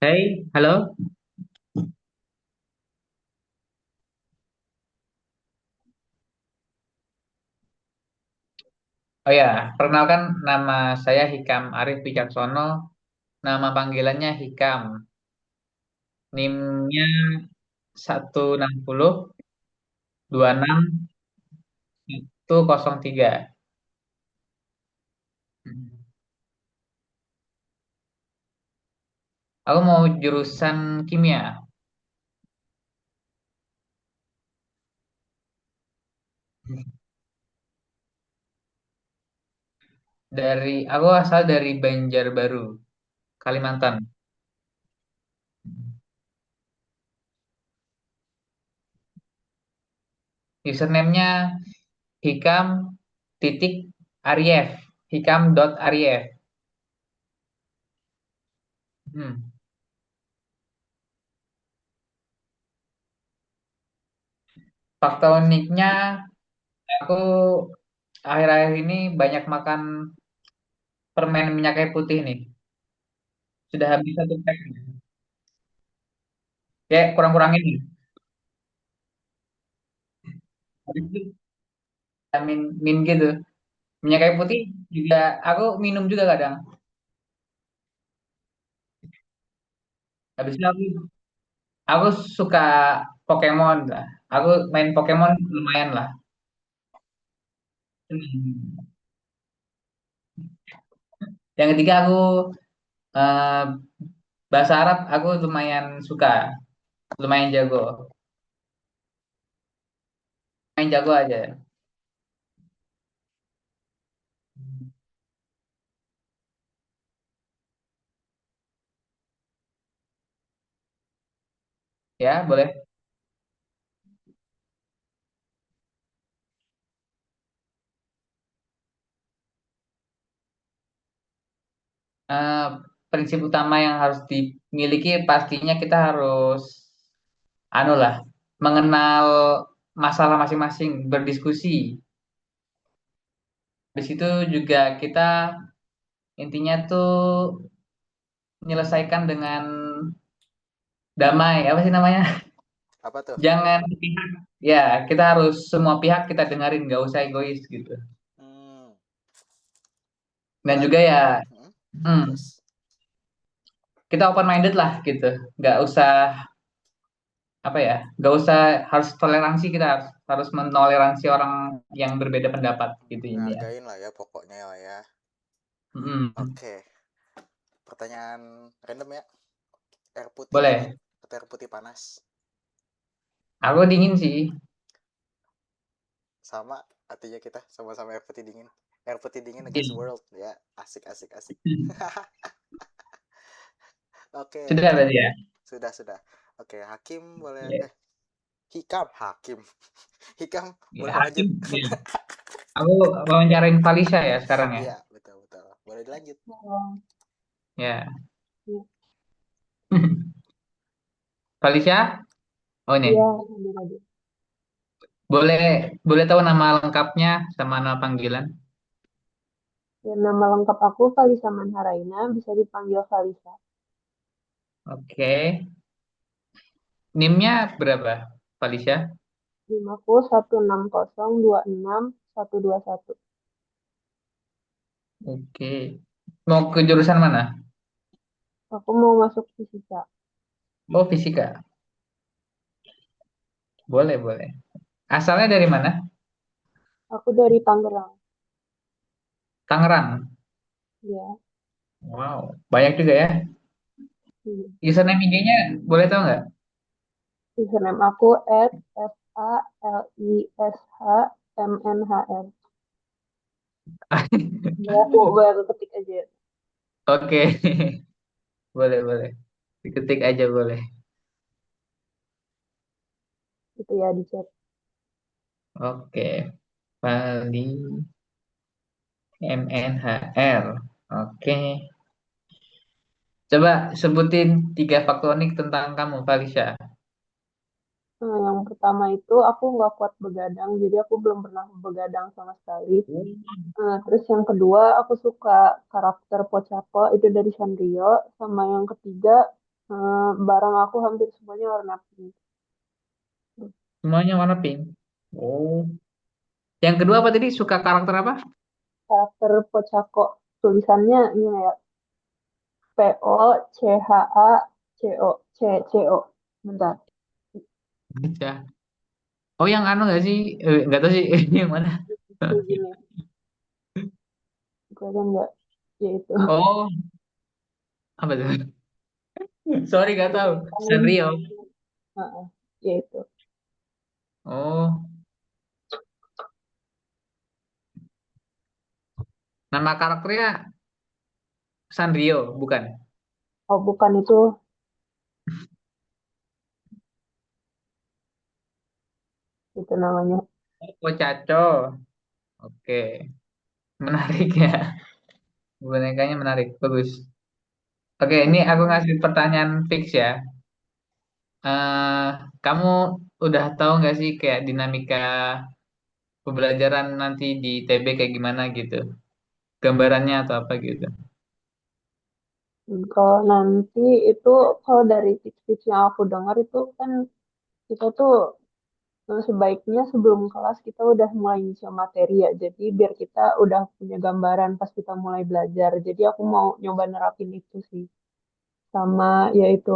Hai, halo. Oh ya, perkenalkan nama saya Hikam Arif Wicaksono. Nama panggilannya Hikam. NIM-nya 160 26 103. Aku mau jurusan kimia. Aku asal dari Banjarbaru, Kalimantan. Username-nya Hikam titik Arief. Hikam dot Arief. Hmm. Fakta uniknya, aku akhir-akhir ini banyak makan permen minyak kayu putih nih. Sudah habis satu pack. Kayak kurang-kurangin nih. Habis itu vitamin gitu. Minyak kayu putih juga aku minum juga kadang. Habis itu aku suka Pokemon lah. Aku main Pokemon lumayan lah. Hmm. Yang ketiga aku eh, bahasa Arab aku lumayan suka, lumayan jago. Main jago aja. Ya, boleh. Eh, Prinsip utama yang harus dimiliki pastinya kita harus anu lah, mengenal masalah masing-masing, berdiskusi. Di situ juga kita intinya tuh menyelesaikan dengan damai, apa sih namanya? Apa tuh? Jangan pihak, ya kita harus semua pihak kita dengerin, nggak usah egois gitu. Hmm, Dan berat. juga ya, Hmm, hmm, terus? kita open minded lah gitu, nggak usah apa ya, nggak usah harus toleransi, kita harus mentoleransi orang yang berbeda pendapat gitu ini ya. Ngehargain lah ya pokoknya lah ya. Hmm, Oke, pertanyaan random ya. Air putih dingin boleh. atau air putih panas? Aku dingin sih. Sama, artinya kita sama-sama air putih dingin. Air putih dingin against the Iya. world. Ya, asik, asik, asik. Oke, Sudah berarti ya. sudah. Oke, Hakim boleh, Iya. Hikam, Hakim. Hikam Ya, boleh Hakim. lanjut. Iya. Aku wawancarain Falisha ya sekarang ya. Iya, betul, betul. Boleh dilanjut. Oh, Ya. iya, Falisha? Oh iya, ini. adik-adik. Boleh boleh tahu nama lengkapnya sama nama panggilan? Ya, nama lengkap aku Valisa Manharaina, bisa dipanggil Valisa. Oke. NIM-nya berapa, Falisha? Namaku 160266121. Oke. Mau ke jurusan mana? Aku mau masuk fisika. Oh, fisika. Boleh, boleh. Asalnya dari mana? Aku dari Tangerang. Tangerang. Ya, Wow, banyak juga ya. iya. Username IG-nya boleh tahu nggak? Username aku @FALISHMNHR. Ya, aku baru ketik aja. Oke, boleh, boleh. Diketik aja boleh. Itu ya di chat. Oke, Fali MNHR. Oke. Coba sebutin 3 faktor unik tentang kamu, Falisha. Nah, yang pertama itu aku nggak kuat begadang, jadi aku belum pernah begadang sama sekali. Nah, terus yang kedua, aku suka karakter Pocapo itu dari Sanrio. Sama yang ketiga, Barang aku hampir semuanya warna pink. Semuanya warna pink. Oh. Yang kedua apa tadi? Suka karakter apa? Karakter Pocaco tulisannya ini ya, POCHACO. Bentar, Baca. Oh, yang anu nggak sih? Nggak tahu sih yang mana. itu gini, kelihatan nggak? Ya itu. Oh, apa tuh? Sorry, nggak tahu. Sanrio. Heeh, ya itu. Oh, nama karakternya Sanrio, bukan? Oh bukan itu, itu namanya. Oh, Caco. Oke, menarik ya. Bonekanya menarik, bagus. Oke, ini aku ngasih pertanyaan fix ya. eh Kamu udah tahu nggak sih kayak dinamika pembelajaran nanti di TB kayak gimana gitu? Gambarannya atau apa gitu? Kalau nanti itu, kalau dari tips-tips yang aku dengar itu kan kita tuh sebaiknya sebelum kelas kita udah mulai nyicil materi ya. Jadi biar kita udah punya gambaran pas kita mulai belajar. Jadi aku mau nyoba nerapin itu sih. Sama yaitu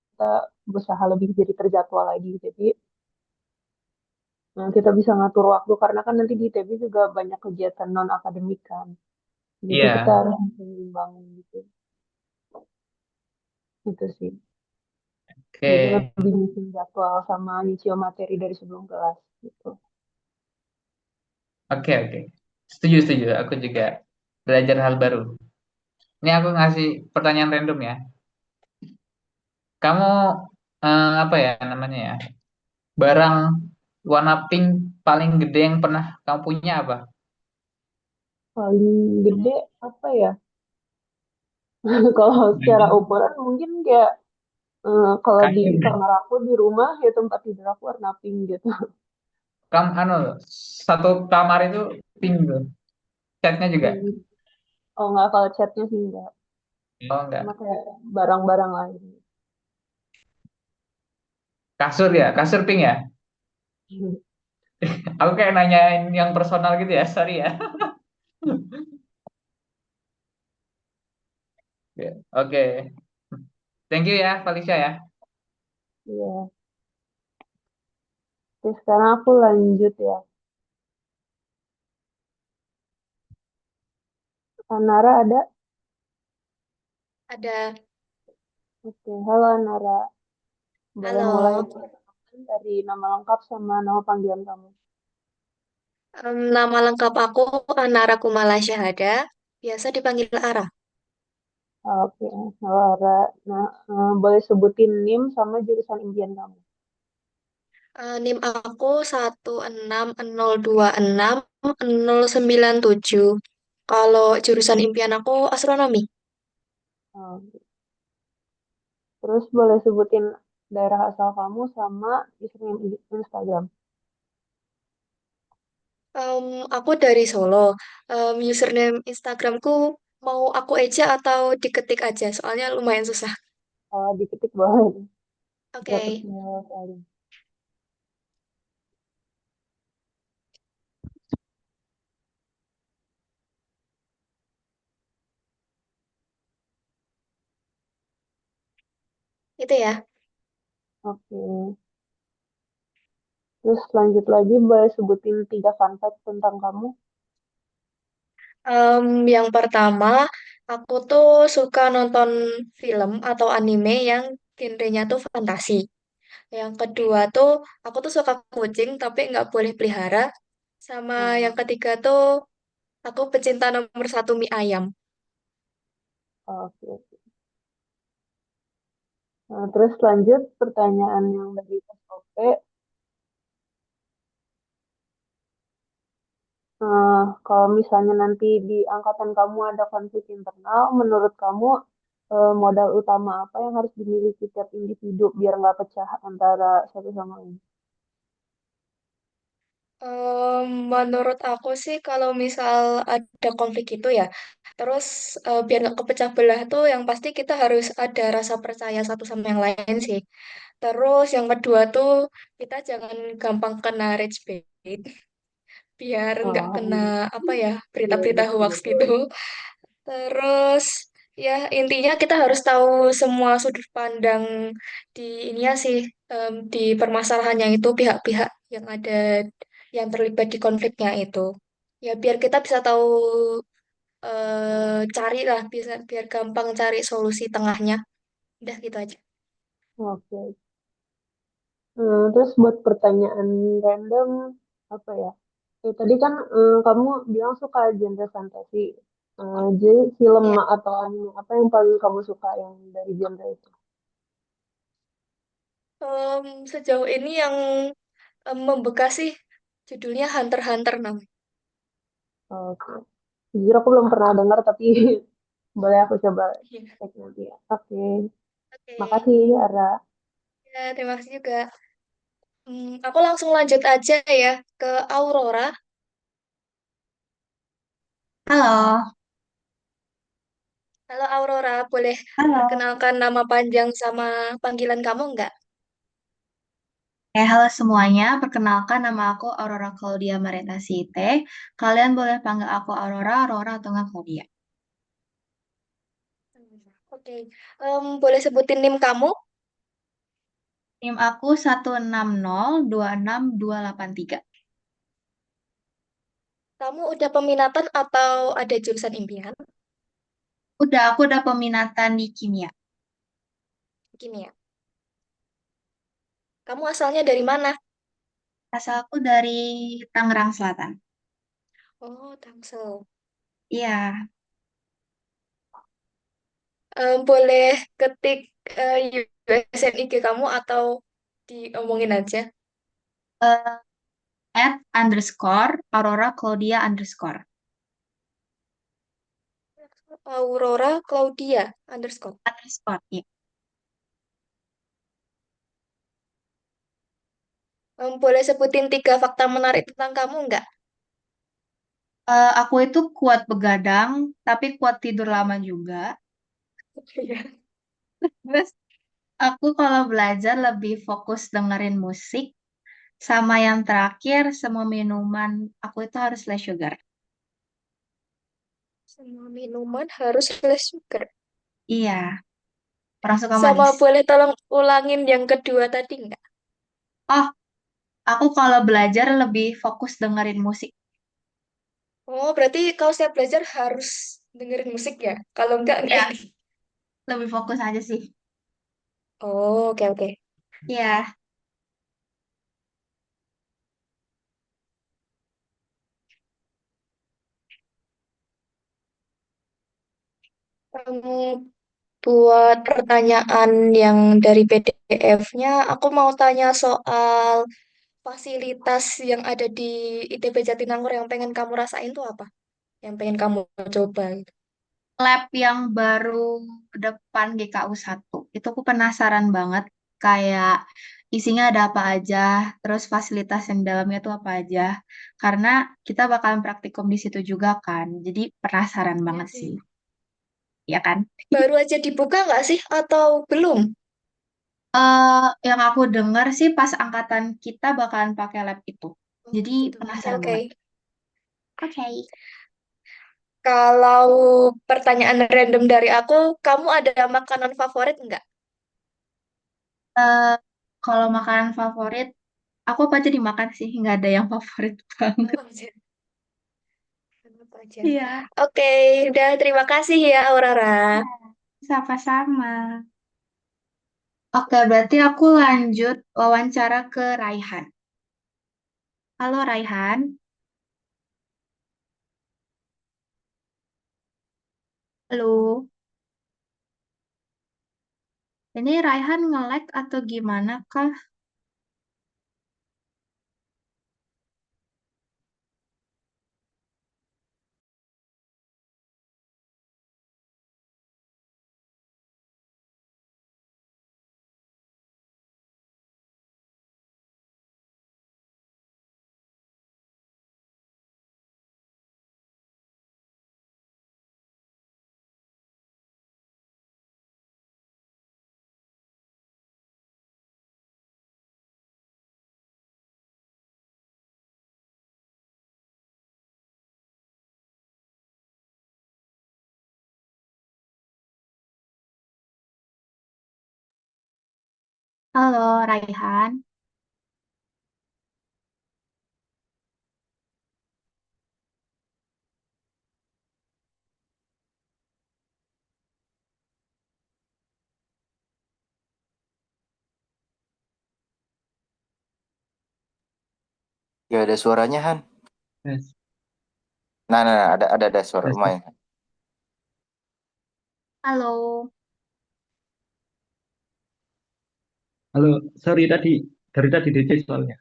kita berusaha lebih jadi terjadwal lagi. Jadi kita bisa ngatur waktu karena kan nanti di ITB juga banyak kegiatan non akademik kan. Jadi kita Iya, harus seimbangin gitu. Itu sih. Jadi oke, lebih nyusun jadwal sama nyicil materi dari sebelum kelas gitu. oke, oke. Setuju, setuju. Aku juga belajar hal baru. Ini aku ngasih pertanyaan random ya. Kamu apa ya namanya ya? Barang warna pink paling gede yang pernah kamu punya apa? Paling gede apa ya? Kalau secara ukuran mungkin kayak kalau di Kasur. kamar aku di rumah ya tempat tidur aku warna pink gitu. Kamu anu satu kamar itu pink tuh. Catnya juga. Hmm. Oh nggak, kalau catnya sih enggak. Oh, Cuma enggak. kayak barang-barang lain. Kasur ya, kasur pink ya. Aku kayak nanyain yang personal gitu ya, sorry ya. Oke, thank you ya, Felicia ya. Iya. Terus sekarang aku lanjut ya. Nara ada? Ada. Oke, halo Nara. Boleh mulai Halo. dari nama lengkap sama nama panggilan kamu. Nama lengkap aku Anara Kumala Syahada. Biasa dipanggil Ara. Oke, halo Nara. Nah, boleh sebutin NIM sama jurusan impian kamu. NIM aku 160260097. Kalau jurusan impian aku astronomi. Oke. Terus boleh sebutin daerah asal kamu sama username Instagram. Aku dari Solo. Username Instagramku mau aku eja atau diketik aja, soalnya lumayan susah. Diketik boleh. Gak Oke, kecil kali. itu ya. Oke. Terus lanjut lagi, boleh sebutin 3 fun fact tentang kamu. Yang pertama, aku tuh suka nonton film atau anime yang genrenya tuh fantasi. Yang kedua tuh, aku tuh suka kucing tapi nggak boleh pelihara. Sama yang Hmm, ketiga tuh, aku pecinta nomor satu mie ayam. oke, oke. Nah, terus lanjut pertanyaan yang dari SOP. Kalau misalnya nanti di angkatan kamu ada konflik internal, menurut kamu modal utama apa yang harus dimiliki tiap individu biar nggak pecah antara satu sama lain? Menurut aku sih kalau misal ada konflik itu ya, terus biar nggak kepecah belah tuh yang pasti kita harus ada rasa percaya satu sama yang lain sih. Terus yang kedua tuh kita jangan gampang kena rage bait biar nggak Oh, kena apa ya iya berita-berita betul hoax betul. gitu. Terus ya intinya kita harus tahu semua sudut pandang di ininya sih di permasalahannya itu pihak-pihak yang ada yang terlibat di konfliknya itu. Ya biar kita bisa tahu cari lah bisa biar gampang cari solusi tengahnya. Udah gitu aja. Oke. Terus buat pertanyaan random apa ya? Tadi kan kamu bilang suka genre fantasi. Jadi film Ya, atau anime apa yang paling kamu suka yang dari genre itu? sejauh ini yang membekas sih judulnya Hunter x Hunter namanya. Oke. Jujur aku belum pernah dengar tapi boleh aku coba Iya. cek nanti ya. Oke. Oke, Makasih Ara. ya terima kasih juga. Aku langsung lanjut aja ya ke Aurora. Halo, Halo Aurora, boleh halo. perkenalkan nama panjang sama panggilan kamu nggak? Halo semuanya. Perkenalkan nama aku Aurora Claudia Mareta Site. Kalian boleh panggil aku Aurora, Aurora atau nggak Claudia. Oke, boleh sebutin NIM kamu? Tim aku 160266283. Kamu udah peminatan atau ada jurusan impian? Aku udah peminatan di kimia. Gini ya, kamu asalnya dari mana? Asal aku dari Tangerang Selatan. Oh, Tangsel. Iya, Boleh ketik USNIG kamu atau diomongin aja? eh, @_Aurora Claudia _. Aurora Claudia underscore. Iya. Boleh sebutin 3 fakta menarik tentang kamu nggak? Aku itu kuat begadang, tapi kuat tidur lama juga. Iya. Terus aku kalau belajar lebih fokus dengerin musik. Sama yang terakhir, semua minuman aku itu harus less sugar. Semua minuman harus less sugar. Iya, orang suka Sama manis. boleh tolong ulangin yang kedua tadi nggak? Oh, aku kalau belajar lebih fokus dengerin musik. Oh, berarti kalau saya belajar harus dengerin musik ya? Kalau enggak Ya, ini. lebih fokus aja sih. Oh, oke oke. Iya, Kamu buat pertanyaan yang dari PDF-nya, aku mau tanya soal fasilitas yang ada di ITB Jatinangor yang pengen kamu rasain tuh apa? Yang pengen kamu coba gitu. lab yang baru depan GKU 1. Itu aku penasaran banget. Kayak isinya ada apa aja, terus fasilitas yang di dalamnya tuh apa aja. Karena kita bakalan praktikum di situ juga kan. Jadi penasaran Iya banget sih. sih. Ya kan? Baru aja dibuka nggak sih atau belum? Yang aku dengar sih pas angkatan kita bakalan pakai lab itu. Oh, Jadi gitu. Oke, penasaran oke. banget. Oke. Kalau pertanyaan random dari aku, kamu ada makanan favorit nggak? Eh, Kalau makanan favorit, aku apa aja dimakan sih, nggak ada yang favorit banget. Apa aja? Apa aja? Iya, Oke, udah terima kasih ya Aurora. sama-sama. Oke, berarti aku lanjut wawancara ke Raihan. Halo Raihan, halo. Ini Raihan nge-lag atau gimana kah? Halo, Raihan. Ya ada suaranya Han. Yes. Nah, ada suara Yes. lumayan. Halo. Halo, sorry dari tadi DC soalnya.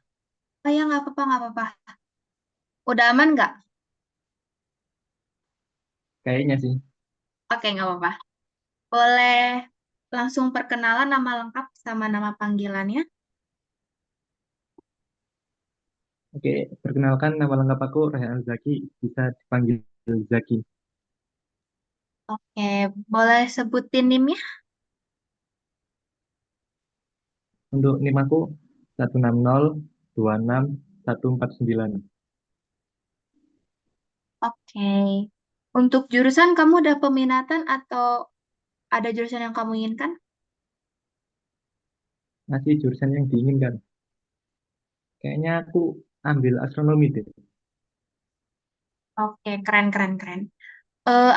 Oh ya, nggak apa-apa, nggak apa-apa. Udah aman nggak? Kayaknya sih. Oke, nggak apa-apa. Boleh langsung perkenalan nama lengkap sama nama panggilannya? Oke, perkenalkan nama lengkap aku Rehan Zaki, bisa dipanggil Zaki. Oke, boleh sebutin NIM-nya? Untuk NIM aku 16026 149. Oke. Untuk jurusan kamu udah peminatan atau ada jurusan yang kamu inginkan? Masih jurusan yang diinginkan. Kayaknya aku ambil astronomi deh. Oke, keren, keren, keren.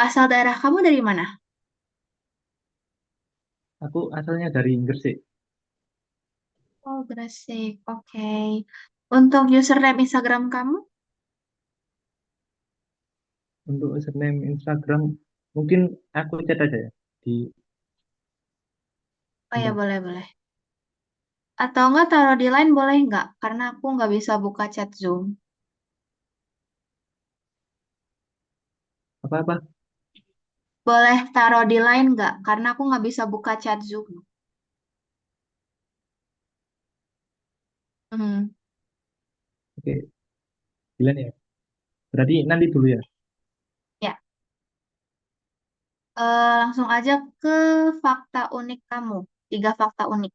Asal daerah kamu dari mana? Aku asalnya dari Gresik. Oh, Gresik. Oke. Untuk username Instagram kamu? Untuk username Instagram, mungkin aku chat aja ya di Oh ya, bentar. boleh, boleh. Atau enggak taruh di line boleh nggak? Karena aku nggak bisa buka chat Zoom. Apa-apa? Boleh taruh di line nggak? Karena aku nggak bisa buka chat Zoom. Hmm. Oke, bilang ya. Berarti nanti dulu ya. Ya, langsung aja ke fakta unik kamu. 3 fakta unik.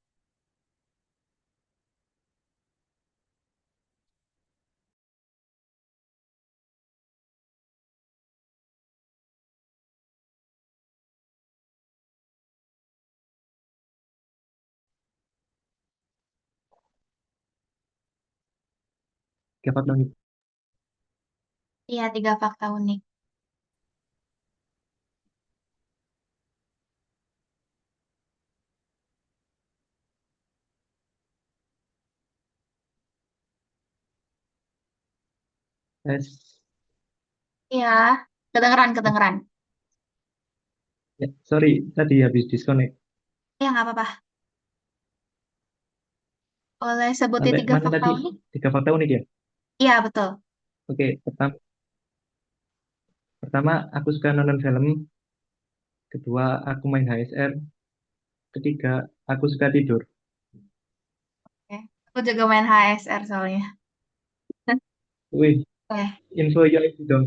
Dapat dong. Iya, 3 fakta unik. Tes. Iya, kedengeran, kedengeran. Ya, sorry, tadi habis disconnect. Ya, nggak apa-apa. Boleh sebutin Sampai tiga mana fakta tadi? unik? 3 fakta unik ya? Iya, betul. Oke, pertama aku suka nonton film. Kedua, aku main HSR. Ketiga, aku suka tidur. Oke. Aku juga main HSR soalnya. Wih, Oke. info ya itu dong.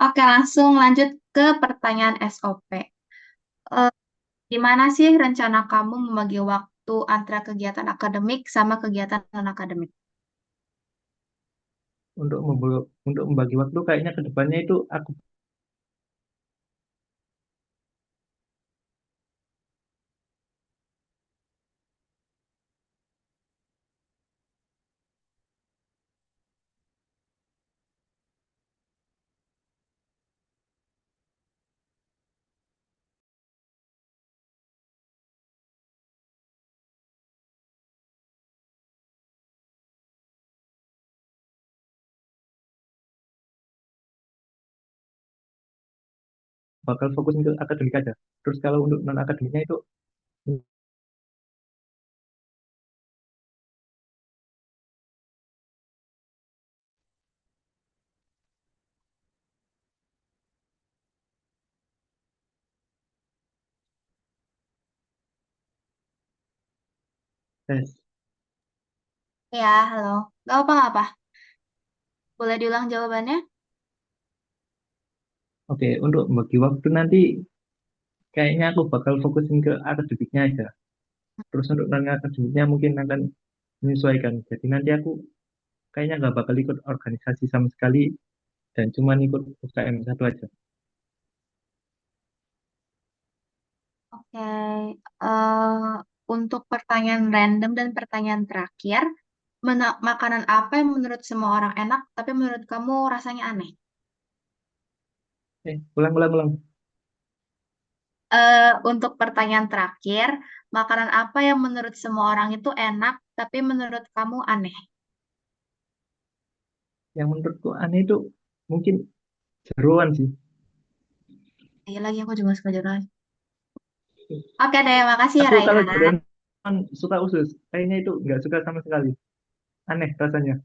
Oke, langsung lanjut ke pertanyaan SOP. Eh, Gimana sih rencana kamu membagi waktu antara kegiatan akademik sama kegiatan non-akademik? Untuk membagi waktu kayaknya ke depannya itu aku bakal fokus ke akademik aja. Terus kalau untuk non akademiknya itu tes. Ya, halo. Gak apa-apa. Boleh diulang jawabannya? Oke, untuk membagi waktu nanti kayaknya aku bakal fokusin ke akademiknya aja. Terus untuk non akademiknya mungkin akan menyesuaikan. Jadi nanti aku kayaknya nggak bakal ikut organisasi sama sekali dan cuma ikut UKM satu aja. Oke. untuk pertanyaan random dan pertanyaan terakhir, makanan apa yang menurut semua orang enak, tapi menurut kamu rasanya aneh? Ulang. Untuk pertanyaan terakhir, makanan apa yang menurut semua orang itu enak, tapi menurut kamu aneh? Yang menurutku aneh itu mungkin jeroan sih. Iya lagi aku juga suka jeroan. Oke deh, makasih ya Aku kalau Raihan. jeroan suka usus. Kayaknya itu nggak suka sama sekali. Aneh rasanya.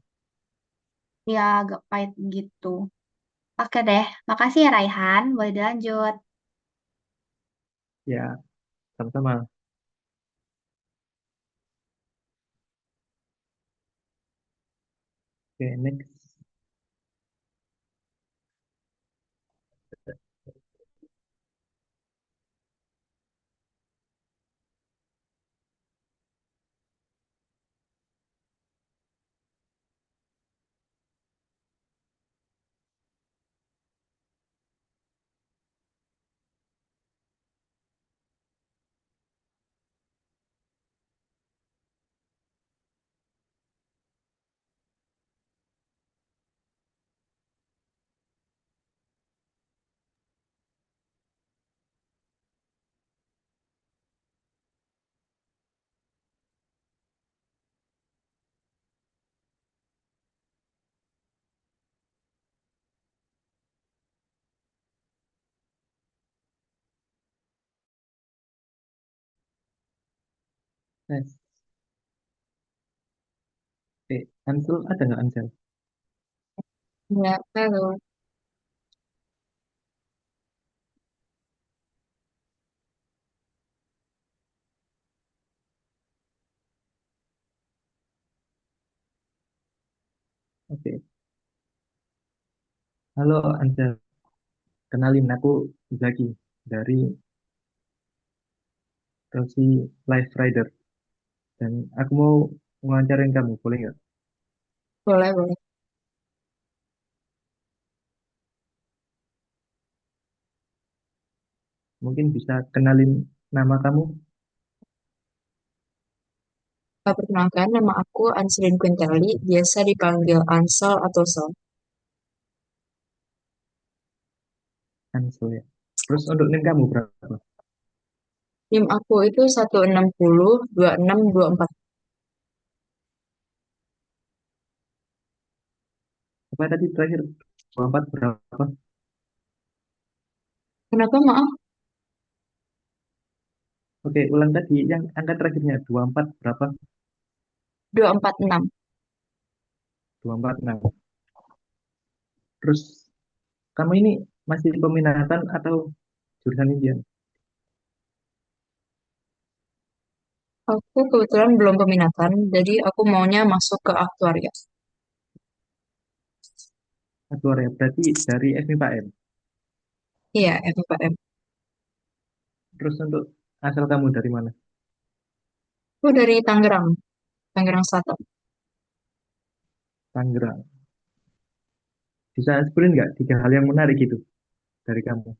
Ya, agak pahit gitu. Oke deh, makasih ya Raihan. Boleh dilanjut. Ya, sama-sama. Oke, next. Next. Oke, Ansel ada nggak Ansel? Ya, halo. Oke. Halo Ansel, kenalin aku Zaki dari Chelsea Life Rider dan aku mau ngajarin kamu, boleh nggak? Boleh, boleh. Mungkin bisa kenalin nama kamu? Perkenalkan, nama aku Anselin Quintelli, biasa dipanggil Ansel atau Sel. Ansel ya. Terus untuk NIM kamu berapa? NIM aku itu 160 26 24. Apa tadi terakhir? 24 berapa? Kenapa maaf? Oke, ulang tadi yang angka terakhirnya 24 berapa? 246. 246. Terus kamu ini masih peminatan atau jurusan impian? Aku kebetulan belum peminatan, jadi aku maunya masuk ke aktuaria. Aktuaria berarti dari FMIPAM. Iya, FIPM. Terus untuk asal kamu dari mana? Aku dari Tangerang, Tangerang Selatan. Tangerang. Bisa sebutin nggak tiga hal yang menarik gitu dari kamu?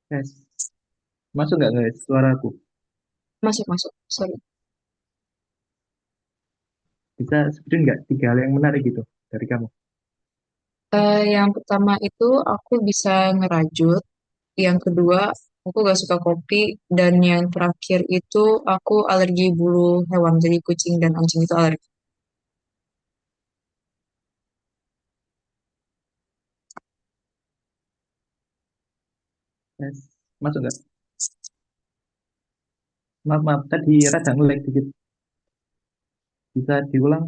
Yes. Masuk nggak guys suaraku? Masuk, masuk. Sorry. Bisa sebutin nggak tiga hal yang menarik gitu dari kamu? Yang pertama itu aku bisa ngerajut. Yang kedua, aku gak suka kopi. Dan yang terakhir itu aku alergi bulu hewan. Jadi kucing dan anjing itu alergi. Yes. Masuk nggak? Maaf, maaf. Tadi rada nge-lag dikit. Bisa diulang?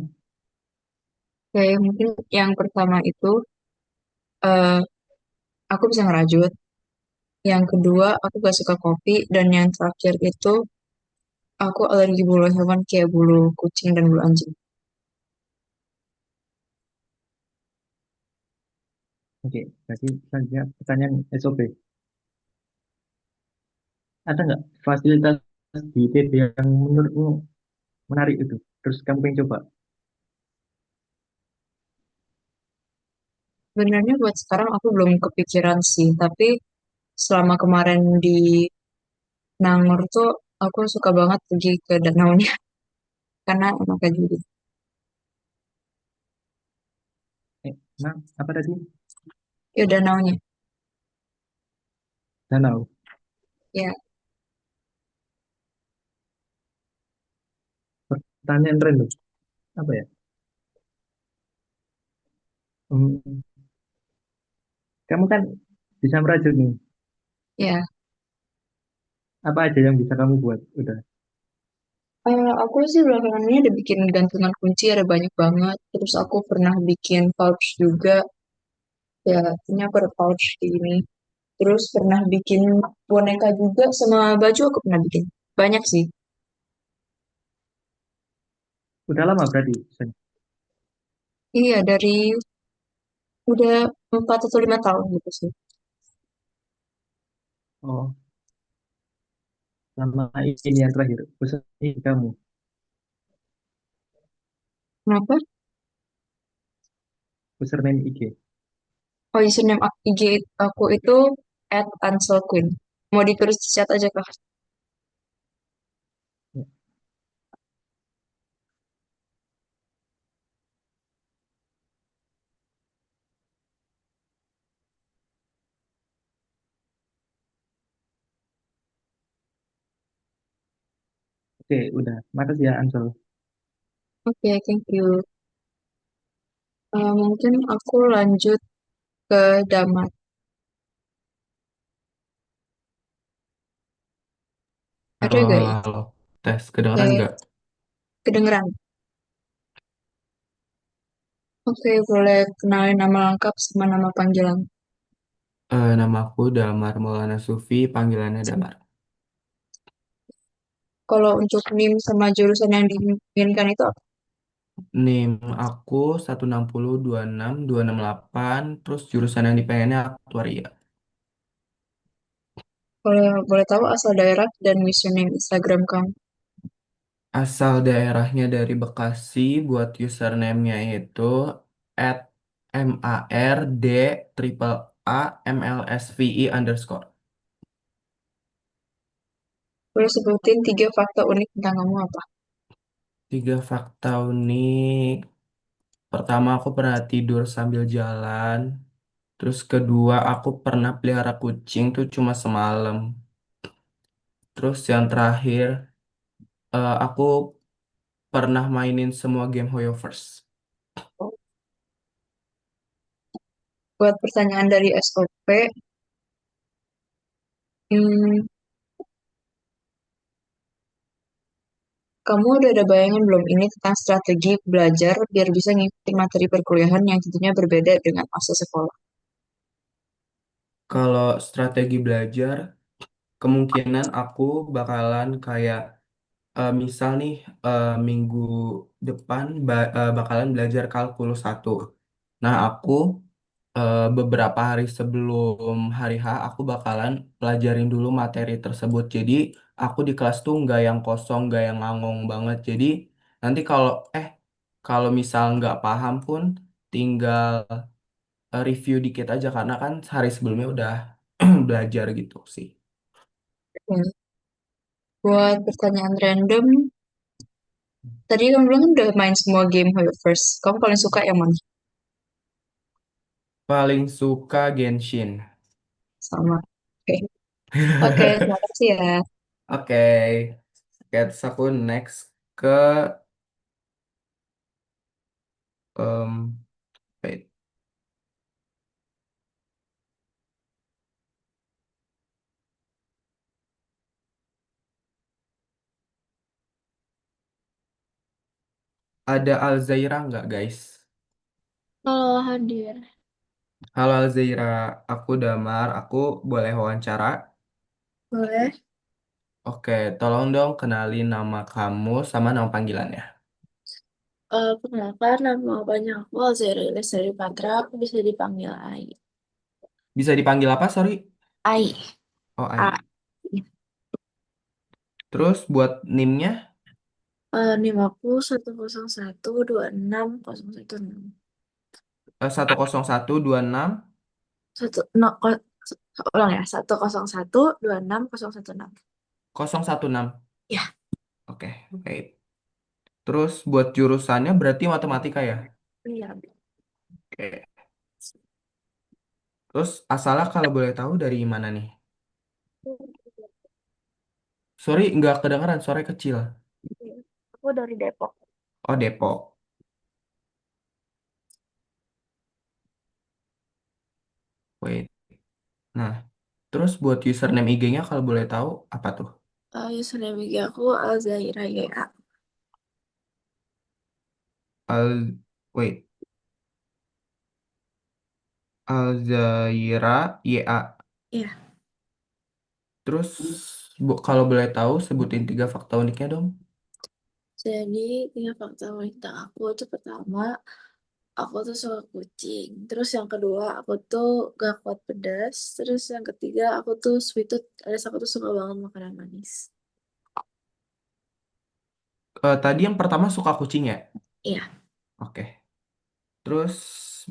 Oke, mungkin yang pertama itu eh, aku bisa ngerajut. Yang kedua, aku gak suka kopi. Dan yang terakhir itu aku alergi bulu hewan kayak bulu kucing dan bulu anjing. Oke, jadi selanjutnya pertanyaan SOP. Ada nggak fasilitas di ITB yang menurutmu menarik itu? Terus kamu pengen coba? Sebenarnya buat sekarang aku belum kepikiran sih, tapi selama kemarin di Nangor tuh aku suka banget pergi ke danaunya karena enak aja gitu. Nah, apa tadi? Ya danaunya, Danau. ya Pertanyaan random. Apa ya? Hmm, kamu kan bisa merajut nih. ya. Apa aja yang bisa kamu buat? Udah. Aku sih belakangan ini ada bikin gantungan kunci ada banyak banget. Terus aku pernah bikin pouch juga. Ya, ini aku ada pouch di ini. Terus pernah bikin boneka juga sama baju aku pernah bikin. Banyak sih. Udah lama berarti. Sen? Iya, dari udah 4 atau 5 tahun gitu sih. Oh, lama ini yang terakhir. Khusus ini kamu. Kenapa? Username IG. Oh, username IG aku itu @anselqueen. Mau ditulis di chat aja kak. Ya, oke, udah. Makasih ya, Ansel. Oke, thank you. Mungkin aku lanjut ke Damar. Ada Halo, gak halo, ya? halo. Tes, kedengeran Oke, nggak? kedengeran. Oke, boleh kenalin nama lengkap sama nama panggilan. Nama aku Damar Maulana Sufi, panggilannya Damar. Kalau untuk NIM sama jurusan yang diinginkan itu apa? NIM aku 160 26 268, terus jurusan yang dipengennya aktuaria. Kalau boleh tahu asal daerah dan username Instagram kamu. Asal daerahnya dari Bekasi, buat username-nya itu at MARD triple AMLSVI_. Boleh sebutin 3 fakta unik tentang kamu apa? 3 fakta unik. Pertama, aku pernah tidur sambil jalan. Terus kedua, aku pernah pelihara kucing tuh cuma semalam. Terus yang terakhir, aku pernah mainin semua game Hoyoverse. Buat pertanyaan dari SOP, hmm, kamu udah ada bayangan belum ini tentang strategi belajar biar bisa ngikutin materi perkuliahan yang tentunya berbeda dengan masa sekolah? Kalau strategi belajar, kemungkinan aku bakalan kayak misal nih minggu depan bakalan belajar kalkulus 1. Nah, aku beberapa hari sebelum hari H aku bakalan pelajarin dulu materi tersebut. Jadi aku di kelas tuh nggak yang kosong, nggak yang ngangong banget. Jadi nanti kalau misal nggak paham pun tinggal review dikit aja karena kan hari sebelumnya udah belajar gitu sih. Ya. Buat pertanyaan random, tadi kamu bilang kan udah main semua game Hoyo First. Kamu paling suka yang mana? Paling suka Genshin. Sama. Oke, oke, terima kasih ya. Oke, Terus aku next ke wait. Ada Alzaira nggak guys? Halo, hadir. Halo Alzaira, aku Damar, aku boleh wawancara? Boleh. Oke, tolong dong kenalin nama kamu sama nama panggilannya. Perkenalkan, nama banyak aku Alzeri Lestari Patra, aku bisa dipanggil Ai. Bisa dipanggil apa, sorry? Ai. Oh, A. Ai. Terus buat NIM-nya NIM aku 101260106. 10126. Satu, no, ulang ya, 101260106. 016. Ya, Oke, baik. Terus buat jurusannya berarti matematika ya? iya. Oke. Terus asalnya kalau boleh tahu dari mana nih? Sorry, nggak kedengeran, suara kecil. Aku dari Depok. Oh, Depok. Wait. Nah, terus buat username IG-nya kalau boleh tahu apa tuh? Username IG aku Alzaira YA. Al Wait, Alzaira YA. Iya, Terus kalau boleh tahu sebutin 3 fakta uniknya dong. jadi 3 fakta unik tentang aku itu pertama, aku tuh suka kucing. Terus yang kedua, aku tuh gak kuat pedas. Terus yang ketiga, aku tuh sweet tooth, alias aku tuh suka banget makanan manis. Tadi yang pertama suka kucing ya? Iya. Oke. Terus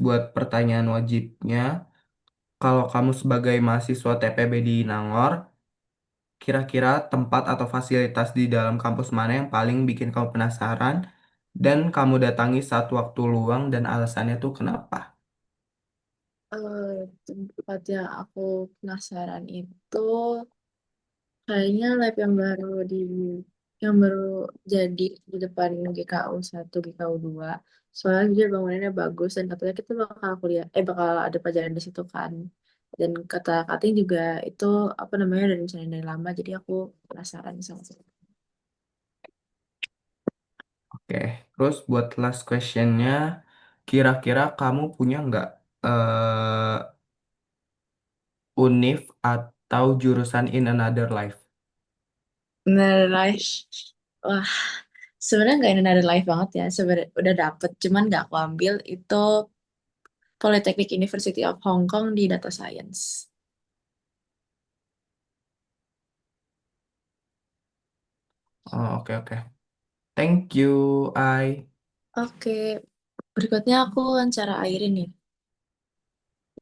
buat pertanyaan wajibnya, kalau kamu sebagai mahasiswa TPB di Nangor, kira-kira tempat atau fasilitas di dalam kampus mana yang paling bikin kamu penasaran dan kamu datangi saat waktu luang dan alasannya tuh kenapa? Tempat yang aku penasaran itu kayaknya lab yang baru jadi di depan GKU 1 GKU 2. Soalnya dia bangunannya bagus dan katanya kita bakal ada pelajaran di situ kan. Dan kata Kating juga itu apa namanya dari rencana dari lama, jadi aku penasaran sama itu. Oke, terus buat last questionnya, kira-kira kamu punya nggak univ atau jurusan in another life? Another life. Wah, sebenarnya nggak in another life banget ya. Sebenarnya udah dapet, cuman nggak aku ambil itu Polytechnic University of Hong Kong di Data Science. Oh, oke oke. Thank you, I. Oke, berikutnya aku wawancara Airin nih.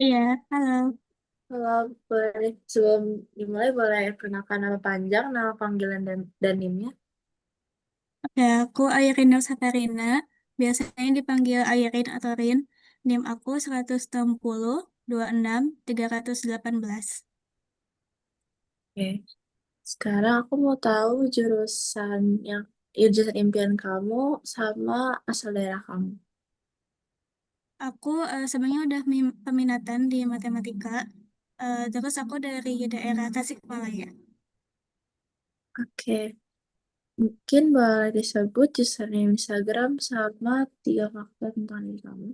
Iya, halo. Kalau boleh, sebelum dimulai boleh perkenalkan nama panjang, nama panggilan dan NIM-nya. Ya, aku Airin Nur Saparina. Biasanya dipanggil Airin atau Rin. NIM aku 160 26 318. Oke, sekarang aku mau tahu jurusan impian kamu sama asal daerah kamu. Aku sebenarnya udah peminatan di matematika. Terus aku dari daerah Tasikmalaya. Oke, mungkin boleh disebut username Instagram sama 3 fakta tentang diri kamu.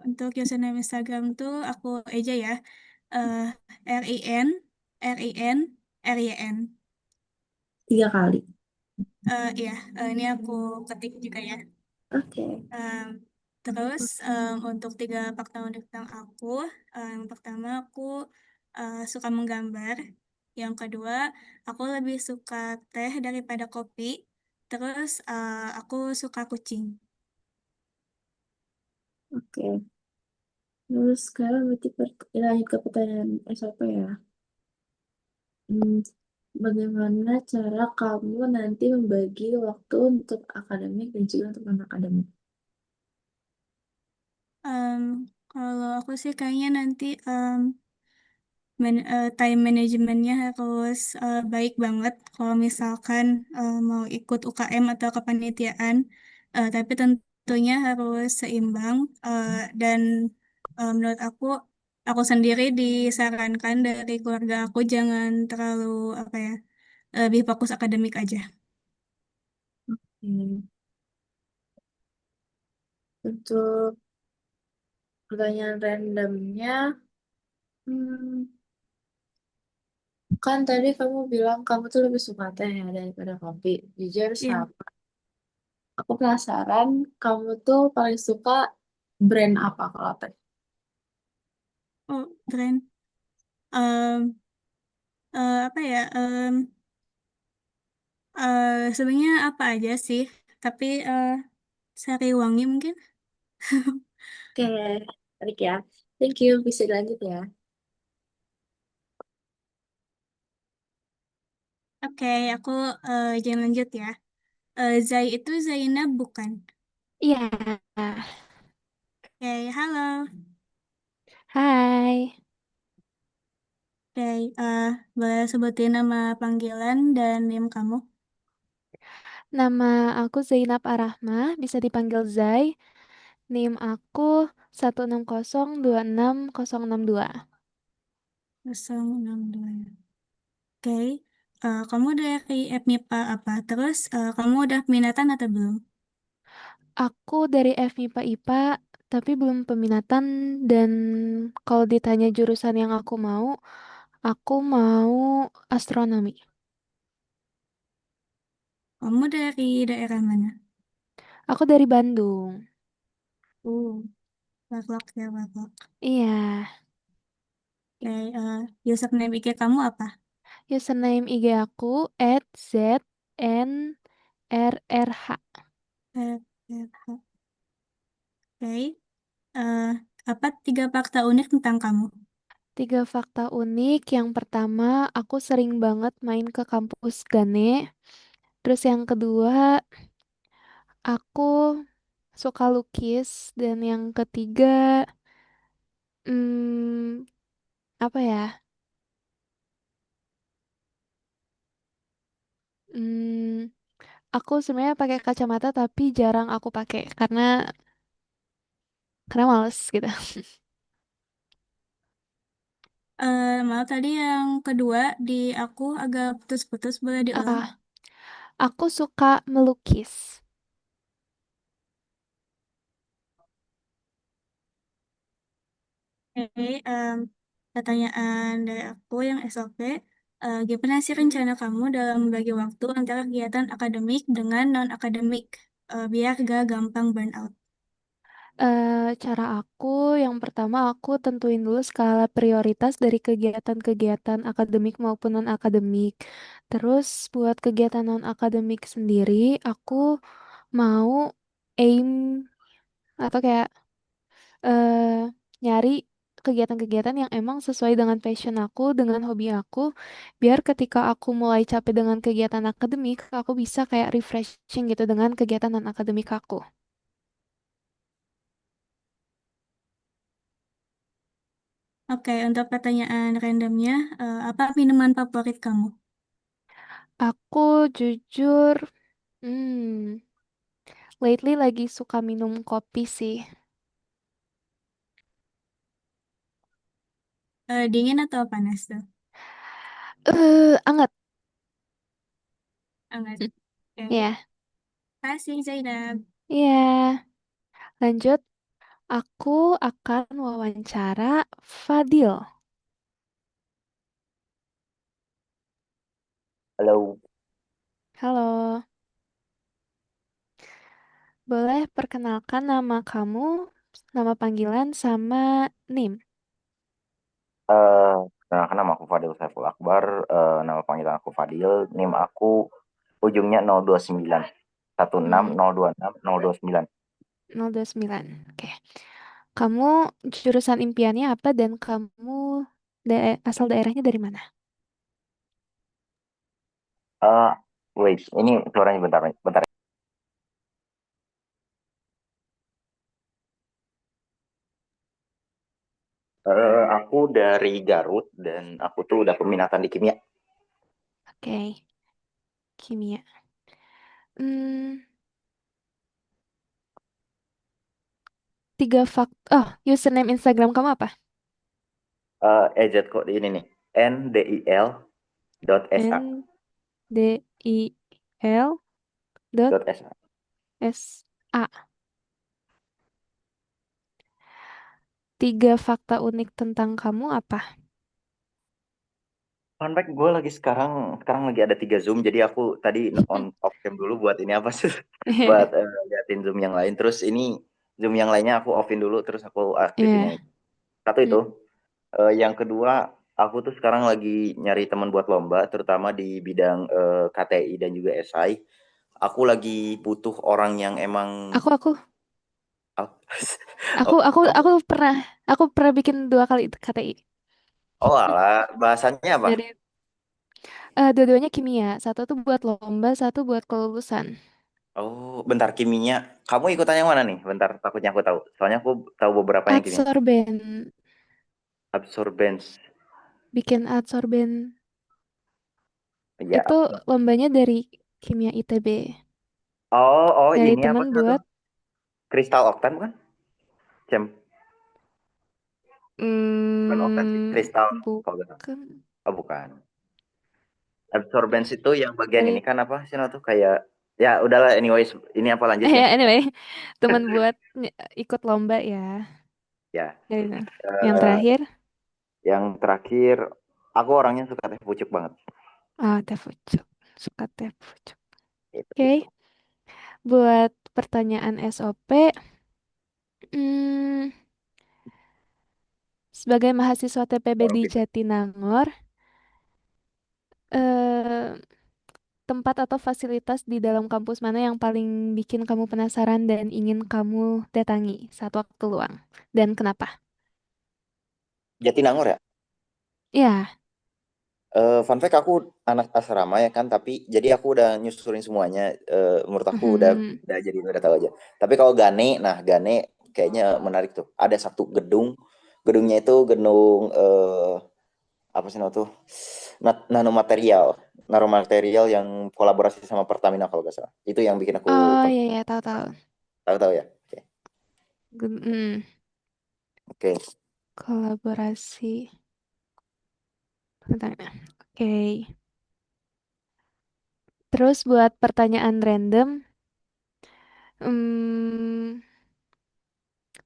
Untuk username Instagram tuh aku aja ya. Eh, RIN RIN RYN. 3 kali. Iya, ini aku ketik juga ya. Oke, Em, Terus untuk 3 fakta unik tentang aku, yang pertama aku suka menggambar. Yang kedua, aku lebih suka teh daripada kopi. Terus aku suka kucing. oke. Terus sekarang berarti lanjut ke pertanyaan SOP ya. Hmm, bagaimana cara kamu nanti membagi waktu untuk akademik dan juga untuk non-akademik? Em, Kalau aku sih kayaknya nanti time manajemennya harus baik banget kalau misalkan mau ikut UKM atau kepanitiaan. Tapi tentunya harus seimbang dan menurut aku sendiri disarankan dari keluarga aku jangan terlalu apa ya, lebih fokus akademik aja. Hmm, untuk pertanyaan randomnya, hmm, kan tadi kamu bilang kamu tuh lebih suka teh ya daripada kopi. Jujur Iya. sama. Aku penasaran, kamu tuh paling suka brand apa kalau teh? Oh, keren. Em, apa ya? Sebenarnya apa aja sih? Tapi sari wangi mungkin. Oke, tarik ya. Thank you. Bisa dilanjut ya. Oke, aku jangan lanjut ya. Zai itu Zainab bukan? Iya. Oke, halo. Hai. Oke, boleh sebutin nama panggilan dan NIM kamu? Nama aku Zainab Arahma, bisa dipanggil Zai. NIM aku 160266062. 062. Oke, kamu dari FMIPA apa? Terus kamu udah peminatan atau belum? Aku dari FMIPA IPA, tapi belum peminatan dan kalau ditanya jurusan yang aku mau astronomi. Kamu dari daerah mana? Aku dari Bandung. Backlog ya, backlog. Iya. Oke, username IG kamu apa? Username IG aku @znrrh. RRH. Oke, eh, apa 3 fakta unik tentang kamu? 3 fakta unik. Yang pertama, aku sering banget main ke kampus Gane. Terus yang kedua, aku suka lukis. Dan yang ketiga, hmm, apa ya? Hmm, aku sebenarnya pakai kacamata tapi jarang aku pakai karena males gitu. Maaf tadi yang kedua di aku agak putus-putus, boleh diulang? Ah, aku suka melukis. Oke, pertanyaan dari aku yang SOP, gimana sih rencana kamu dalam membagi waktu antara kegiatan akademik dengan non-akademik, biar gak gampang burnout? Cara aku, yang pertama aku tentuin dulu skala prioritas dari kegiatan-kegiatan akademik maupun non-akademik. Terus buat kegiatan non-akademik sendiri, aku mau aim atau kayak eh nyari kegiatan-kegiatan yang emang sesuai dengan passion aku, dengan hobi aku, biar ketika aku mulai capek dengan kegiatan akademik, aku bisa kayak refreshing gitu dengan kegiatan non-akademik aku. Oke, untuk pertanyaan randomnya, apa minuman favorit kamu? Aku jujur, hmm, lately lagi suka minum kopi sih. Dingin atau panas tuh? Anget. Hangat. Oke, Ya, kasih Zainab. iya. Lanjut, aku akan wawancara Fadil. Halo. Halo, boleh perkenalkan nama kamu, nama panggilan sama NIM. Kenalkan nama aku Fadil Saiful Akbar, nama panggilan aku Fadil, NIM aku ujungnya 029. Hmm, 16026 029. 029. Oke. Kamu jurusan impiannya apa dan kamu asal daerahnya dari mana? Eh, Wait, ini suaranya bentar, bentar. Aku dari Garut dan aku tuh udah peminatan di kimia. Oke, kimia. Hmm, 3 fakta. Oh, username Instagram kamu apa? EZ kok ini nih, NDIL.SA. NDIL dot Dot SA. SA. 3 fakta unik tentang kamu apa? Fun fact, gue lagi sekarang lagi ada 3 Zoom, jadi aku tadi on off cam dulu buat ini apa sih? Buat liatin Zoom yang lain. Terus ini Zoom yang lainnya aku offin dulu, terus aku aktifin Iya. yang satu itu. Hmm. Yang kedua, aku tuh sekarang lagi nyari teman buat lomba, terutama di bidang KTI dan juga SI. Aku lagi butuh orang yang emang Aku oh, kamu aku pernah bikin 2 kali KTI. oh alah, bahasanya apa? Dari dua-duanya kimia. Satu tuh buat lomba, satu buat kelulusan. Oh, bentar kimia. Kamu ikutan yang mana nih? Bentar, takutnya aku tahu. Soalnya aku tahu beberapa yang kimia. Adsorben, Absorbance. bikin adsorben Ya. itu lombanya dari kimia ITB. Oh, Dari ini apa temen sih tuh? buat Kristal oktan bukan? Cem, bukan oktan sih. Kristal. Kalau nggak salah. bukan Oh, bukan. Absorbance itu yang bagian ini dari kan apa sih tuh kayak ya udahlah anyways ini apa lanjut ya. ya anyway, temen buat ikut lomba ya. Ya. Dari yang Eh, terakhir, yang terakhir aku orangnya suka teh pucuk banget. teh pucuk. Suka teh pucuk. Itu Oke, gitu. buat pertanyaan SOP, hmm, sebagai mahasiswa TPB Orang di pintar. Jatinangor, eh, tempat atau fasilitas di dalam kampus mana yang paling bikin kamu penasaran dan ingin kamu datangi saat waktu luang? Dan kenapa? Jatinangor ya. Ya, Fun fact aku anak asrama ya kan, tapi jadi aku udah nyusurin semuanya. Menurut aku mhm. udah jadi udah tahu aja. Tapi kalau Gane, nah Gane kayaknya menarik tuh. Ada satu gedungnya itu gedung apa sih namanya tuh? Nanomaterial, nanomaterial yang kolaborasi sama Pertamina kalau nggak salah. Itu yang bikin aku Oh iya ya, tahu-tahu. tahu-tahu ya. Oke, oke. Kolaborasi. Bentar, nah. Oke. Terus buat pertanyaan random, hmm,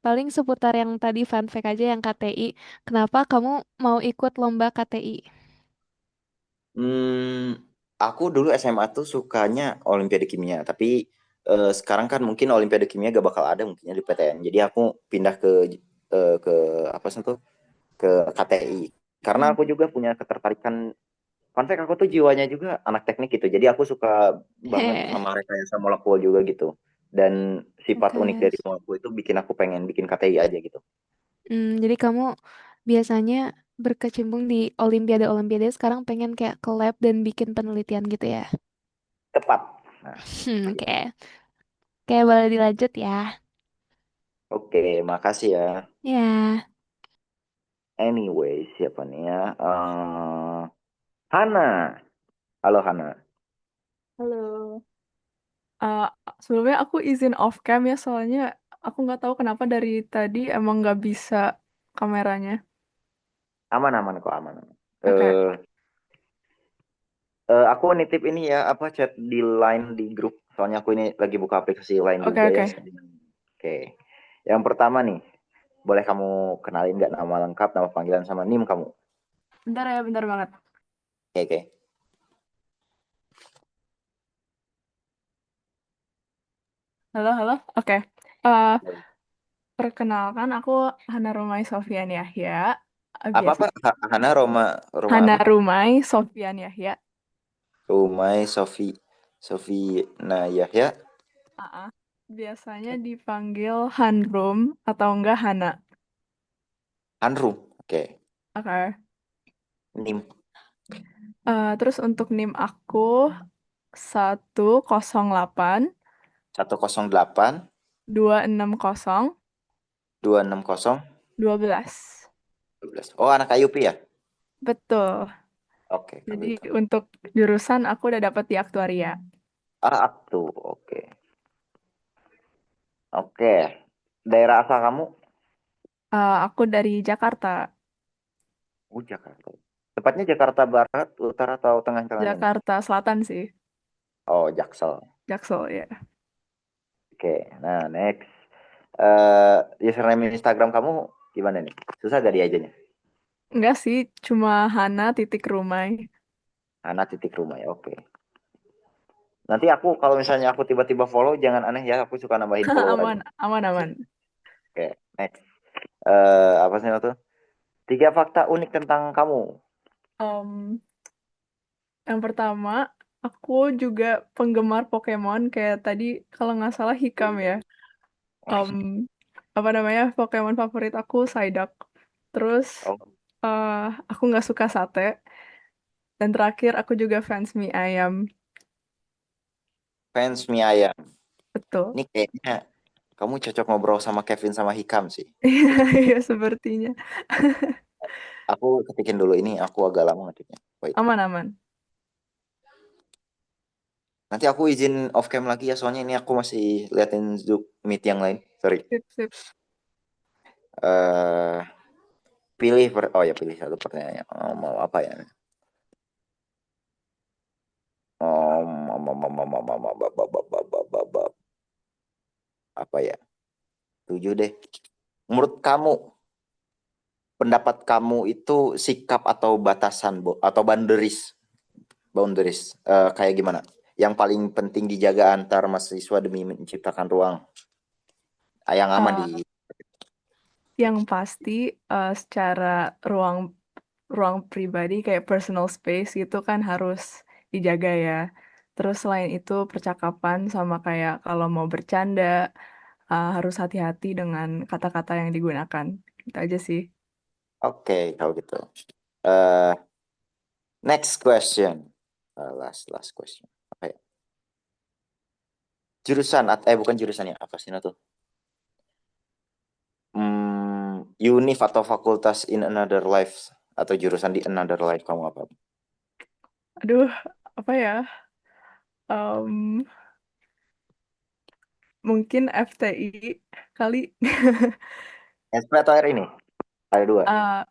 paling seputar yang tadi fun fact aja yang KTI. Kenapa kamu mau ikut lomba KTI? Hmm, aku dulu SMA tuh sukanya Olimpiade Kimia, tapi sekarang kan mungkin Olimpiade Kimia gak bakal ada mungkinnya di PTN. Jadi aku pindah ke apa sih tuh ke KTI. Karena Hmm. aku juga punya ketertarikan. Fun fact aku tuh jiwanya juga anak teknik gitu. Jadi aku suka banget Heh, sama rekayasa molekul juga gitu. Dan sifat unik oke. dari molekul itu bikin aku pengen bikin KTI aja gitu. Jadi kamu biasanya berkecimpung di Olimpiade-Olimpiade, sekarang pengen kayak ke lab dan bikin penelitian gitu ya? Tepat. Nah, iya. Oke. Oke, boleh dilanjut ya. Oke, makasih ya. Ya, Anyway, siapa nih ya? Hana. Halo Hana. Halo. Eh, Sebelumnya aku izin off cam ya, soalnya aku nggak tahu kenapa dari tadi emang nggak bisa kameranya. Aman-aman kok, aman. Oke, Eh, aku nitip ini ya, apa chat di line di grup. Soalnya aku ini lagi buka aplikasi line oke, juga ya. oke. Oke. Yang pertama nih, boleh kamu kenalin nggak nama lengkap, nama panggilan sama NIM kamu? Bentar ya, bentar banget. Oke, oke. Halo, halo. Oke. Eh, Perkenalkan, aku Hana Rumai Sofian Yahya. Apa Biasa. apa? Hana Roma Hana apa? Rumai Sofian Yahya. Rumai Sofi nah Yahya. Ah, biasanya dipanggil Hanrum atau enggak Hana. Hanrum. Oke. Oke. NIM Terus untuk NIM aku 108 108 260 260 12. 12. Oh, anak IUP ya? Betul. Oke, kalau Jadi itu. untuk jurusan aku udah dapet di aktuaria. Tuh, oke. Oke. Daerah asal kamu? Aku dari Jakarta. Jakarta. Tepatnya Jakarta Barat, Utara atau tengah-tengahnya nih? Jakarta Selatan sih. Oh, Jaksel. Jaksel ya. Oke, nah next. Username Instagram kamu gimana nih? Susah gak diajarnya? Enggak sih, cuma Hana titik Rumai. Hana titik rumah ya, oke. Nanti aku kalau misalnya aku tiba-tiba follow, jangan aneh ya, aku suka nambahin follower aja. Aman, aman, aman. Oke, next. Apa sih itu? 3 fakta unik tentang kamu. Em, yang pertama, aku juga penggemar Pokemon kayak tadi kalau nggak salah Hikam ya. Em, apa namanya Pokemon favorit aku Psyduck. Terus Oh, aku nggak suka sate. Dan terakhir aku juga fans mie ayam. fans mie ayam. Betul. Ini kayaknya kamu cocok ngobrol sama Kevin sama Hikam sih. Iya sepertinya. Aku ketikin dulu ini, aku agak lama ngetiknya. Wait. Aman-aman. Nanti aku izin off cam lagi ya, soalnya ini aku masih liatin Zoom meet yang lain. Sorry. Sip, sip. eh oh ya, pilih satu pertanyaan. Mau apa ya? Apa ya? 7 deh. Menurut kamu, pendapat kamu itu sikap atau batasan atau boundaries kayak gimana? Yang paling penting dijaga antar mahasiswa demi menciptakan ruang yang aman Eh, di. yang pasti secara ruang ruang pribadi kayak personal space gitu kan harus dijaga ya. Terus selain itu percakapan sama kayak kalau mau bercanda harus hati-hati dengan kata-kata yang digunakan. Itu aja sih. Oke, kalau gitu. eh Next question. Last question. Apa ya? Jurusan bukan jurusannya apa sih tuh? Univ atau fakultas in another life atau jurusan di another life kamu apa? Aduh, apa ya? Em, mungkin FTI kali. SP atau R ini? Ada dua. Eh,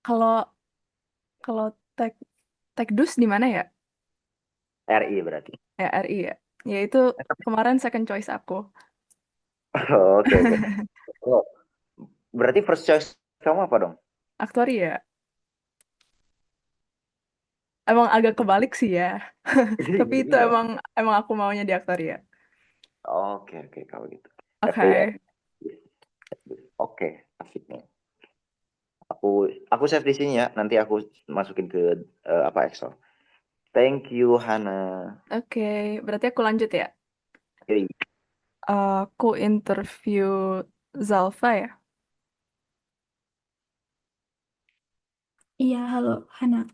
kalau kalau tek tekdus di mana ya? RI berarti. Ya RI ya. Ya itu kemarin second choice aku. Oke, oke. Oh, berarti first choice kamu apa dong? Aktori ya. Emang agak kebalik sih ya. Tapi itu Iya. emang aku maunya di aktor ya. Oke, oke, kalau gitu. FTI. Oke. Oke, asik nih. Aku save di sini ya. Nanti aku masukin ke apa Excel. Thank you, Hana. Oke, berarti aku lanjut ya. Yoi. Aku interview Zalfa ya. Iya, halo, Hana.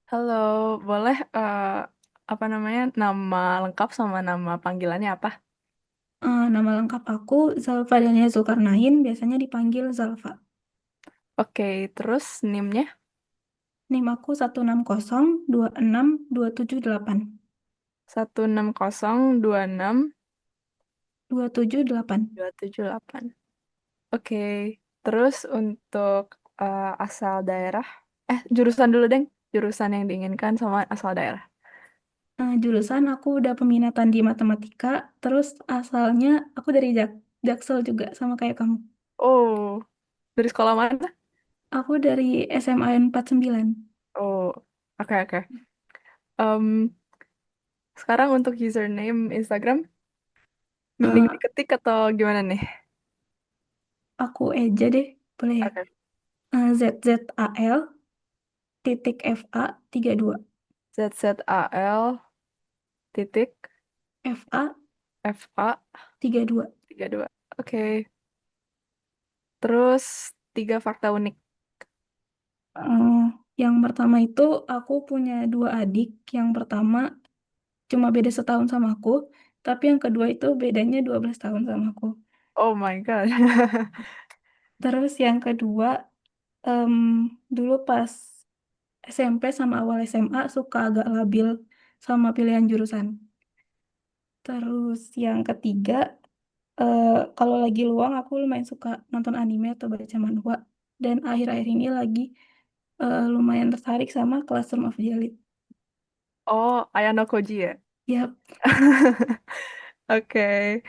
Halo, boleh apa namanya nama lengkap sama nama panggilannya apa? Nama lengkap aku Zalfa Dania Zulkarnain, biasanya dipanggil Zalfa. Oke, terus NIM-nya NIM aku 160262778. 278. 160262778. Oke, terus untuk asal daerah, jurusan dulu deng, jurusan yang diinginkan sama asal daerah. Jurusan aku udah peminatan di matematika, terus asalnya aku dari Jaksel juga, sama kayak kamu. Oh, dari sekolah mana? Aku dari SMA 49. Oh, oke oke. Em, sekarang untuk username Instagram, mending Eh, diketik atau gimana nih? aku Eja deh, boleh ya? Oke. ZZAL titik FA 32. ZZAL titik FA FA 32. 32. Oke. Terus 3 fakta unik. Eh, yang pertama itu aku punya 2 adik. Yang pertama cuma beda setahun sama aku, tapi yang kedua itu bedanya 12 tahun sama aku. Oh my God. Terus yang kedua, em, dulu pas SMP sama awal SMA suka agak labil sama pilihan jurusan. Terus yang ketiga, eh, kalau lagi luang aku lumayan suka nonton anime atau baca manhwa. Dan akhir-akhir ini lagi lumayan tertarik sama Classroom of the Elite. Oh, Ayano Koji ya? Ya, Oke,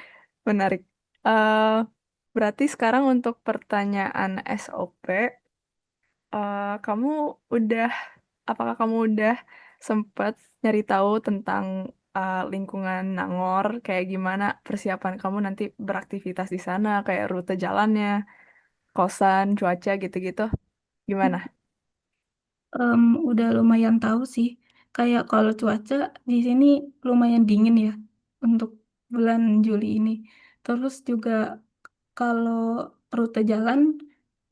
menarik. Eh, berarti sekarang untuk pertanyaan SOP, kamu udah, apakah kamu udah sempat nyari tahu tentang lingkungan Nangor, kayak gimana persiapan kamu nanti beraktivitas di sana, kayak rute jalannya, kosan, cuaca gitu-gitu? Gimana? Udah lumayan tahu sih. Kayak kalau cuaca di sini lumayan dingin ya untuk bulan Juli ini. Terus juga kalau rute jalan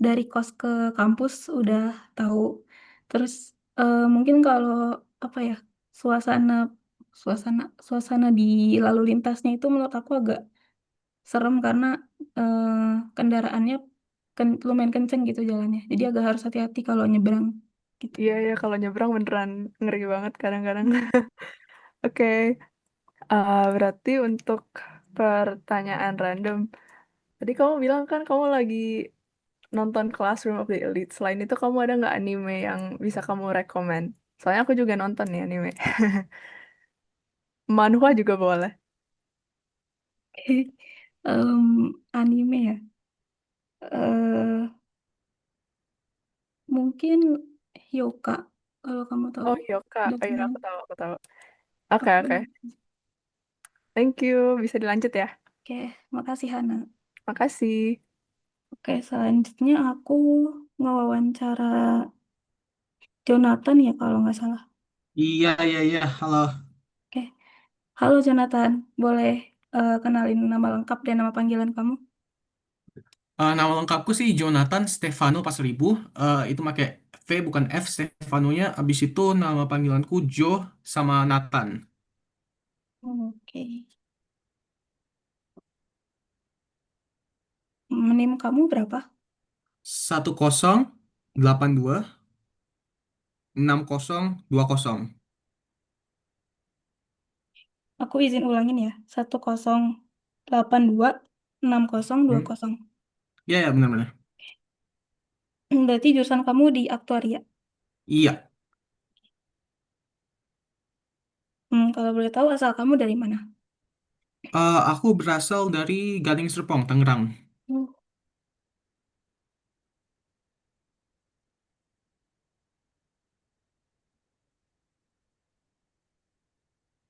dari kos ke kampus udah tahu. Terus mungkin kalau apa ya, suasana suasana suasana di lalu lintasnya itu menurut aku agak serem karena eh, kendaraannya lumayan kenceng gitu jalannya. Jadi agak harus hati-hati kalau nyebrang gitu. Iya ya, kalau nyebrang beneran ngeri banget kadang-kadang. Oke, berarti untuk pertanyaan random, tadi kamu bilang kan kamu lagi nonton Classroom of the Elite. Selain itu, kamu ada nggak anime yang bisa kamu rekomen? Soalnya aku juga nonton nih anime. Manhwa juga boleh. Anime ya. eh Mungkin Hyoka kalau kamu tahu. Oh, Yoka. Oh iya, Dokumen. aku tahu, aku tahu. Oke, Oke, oke. Thank you. Bisa dilanjut ya. oke, makasih Hana. Makasih. Oke, selanjutnya aku ngewawancara Jonathan ya kalau nggak salah. Iya, iya, iya. Halo. Oke, halo Jonathan, boleh kenalin nama lengkap dan nama panggilan kamu? Nama lengkapku sih Jonathan Stefano Pasaribu. Itu pakai V bukan F Stefanonya. Abis itu nama panggilanku Joe sama Nathan. Oke, NIM kamu berapa? 1082 6020. Aku izin ulangin ya, 1082 6020. Hmm? Iya, ya, benar-benar. Berarti jurusan kamu di aktuaria. Iya. Kalau boleh tahu asal kamu dari mana? Aku berasal dari Gading Serpong, Tangerang.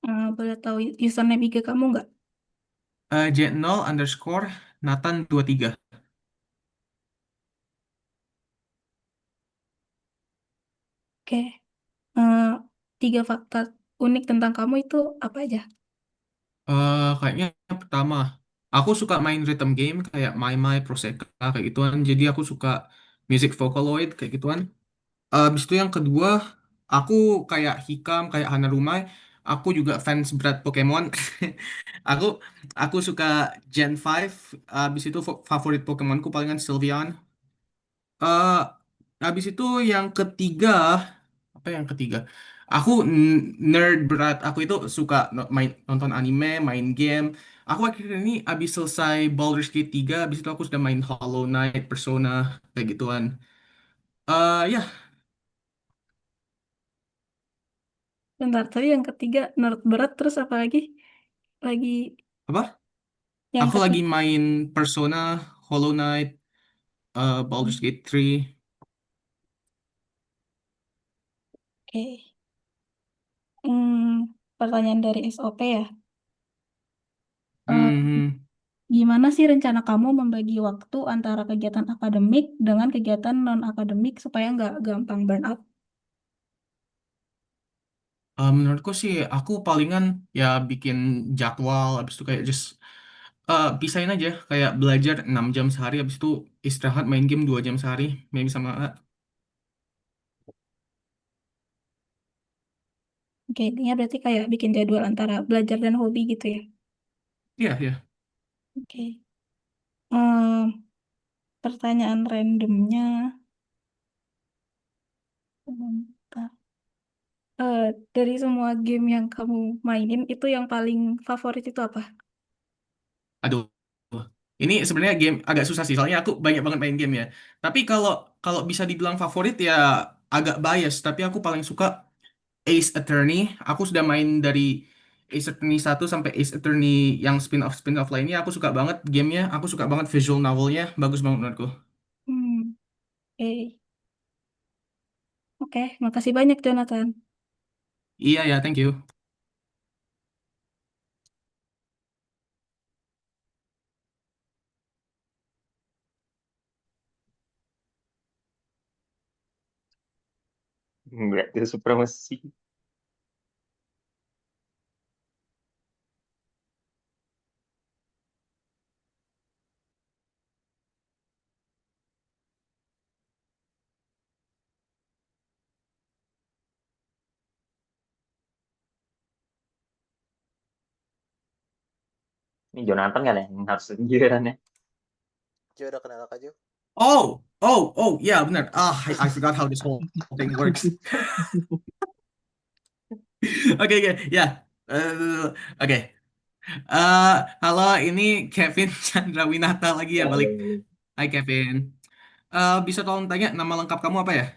Hmm, Boleh tahu username IG kamu nggak? J0 underscore Nathan 23. Oke, eh, 3 fakta unik tentang kamu itu apa aja? Kayaknya pertama, aku suka main rhythm game kayak My My, Proseka, kayak gituan. Jadi aku suka music Vocaloid kayak gituan. Habis itu yang kedua, aku kayak Hikam, kayak Hanarumai. Aku juga fans berat Pokemon. Aku aku suka Gen 5. Habis itu favorit Pokemonku palingan Sylveon. Eh, Habis itu yang ketiga, apa yang ketiga? Aku nerd berat. Aku itu suka nonton anime, main game. Aku akhirnya ini abis selesai Baldur's Gate 3, abis itu aku sudah main Hollow Knight, Persona, kayak gituan. Ya, Bentar, tadi yang ketiga nerd berat terus apa lagi? Lagi apa? yang Aku lagi ketiga. main Persona, Hollow Knight, Baldur's Gate 3. Oke. Pertanyaan dari SOP ya. Eh, Hmm, Gimana sih rencana kamu membagi waktu antara kegiatan akademik dengan kegiatan non-akademik supaya nggak gampang burn out? Menurutku sih, aku palingan ya bikin jadwal, habis itu kayak just pisahin aja, kayak belajar 6 jam sehari, habis itu istirahat main game 2 jam sehari, maybe sama. Oke, intinya berarti kayak bikin jadwal antara belajar dan hobi gitu ya. Iya, iya. Oke. Em, Pertanyaan randomnya, bentar. Eh, dari semua game yang kamu mainin, itu yang paling favorit itu apa? Aduh, ini sebenarnya game agak susah sih, soalnya aku banyak banget main game ya. Tapi kalau kalau bisa dibilang favorit ya agak bias, tapi aku paling suka Ace Attorney. Aku sudah main dari Ace Attorney 1 sampai Ace Attorney yang spin-off lainnya. Aku suka banget gamenya, aku suka banget visual novelnya, bagus banget menurutku. Hmm, oke. Oke, makasih banyak Jonathan. Iya ya, thank you. Enggak, itu supremasi. Ini Jonathan kan ya yang harus sendirian ya. Jo udah kenal Kak Jo? Yeah, benar. I forgot how this whole thing works. Oke, ya. Oke. Halo, ini Kevin Chandrawinata lagi ya balik. Hai Kevin. Bisa tolong tanya nama lengkap kamu apa ya?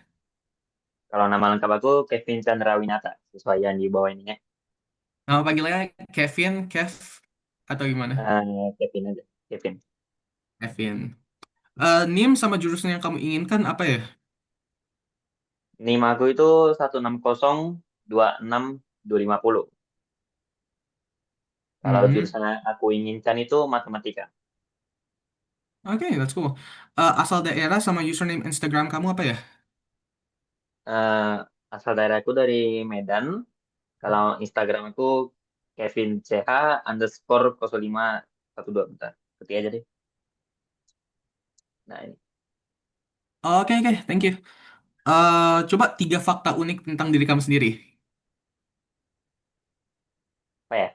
Kalau nama lengkap aku Kevin Chandrawinata, sesuai yang di bawah ini ya. Nama panggilannya Kevin, Kev, atau gimana? Kevin aja, Kevin. Kevin. NIM sama jurusan yang kamu inginkan apa ya? NIM aku itu 160266250. Kalau Mhm. jurusan yang aku inginkan itu matematika. Oke, that's cool. Asal daerah sama username Instagram kamu apa ya? Eh, Asal daerahku dari Medan. Kalau Instagram aku Kevin CH underscore 0512. Bentar, ketik aja deh. Nah ini. Oke, thank you. Coba 3 fakta unik tentang diri kamu sendiri. Apa ya?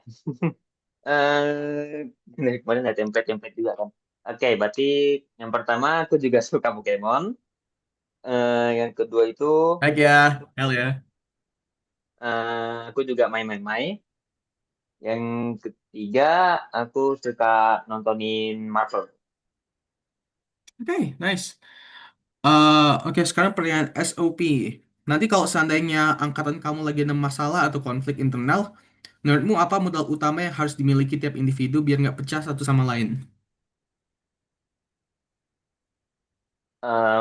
Dari kemarin ada template-template juga kan. Oke, berarti yang pertama aku juga suka Pokemon. Yang kedua itu Heck ya, hell ya. aku juga main-main. Yang ketiga aku suka nontonin Marvel. Oke, nice. Oke, sekarang pertanyaan SOP. Nanti kalau seandainya angkatan kamu lagi ada masalah atau konflik internal, menurutmu apa modal utama yang harus dimiliki tiap individu biar nggak pecah satu sama lain?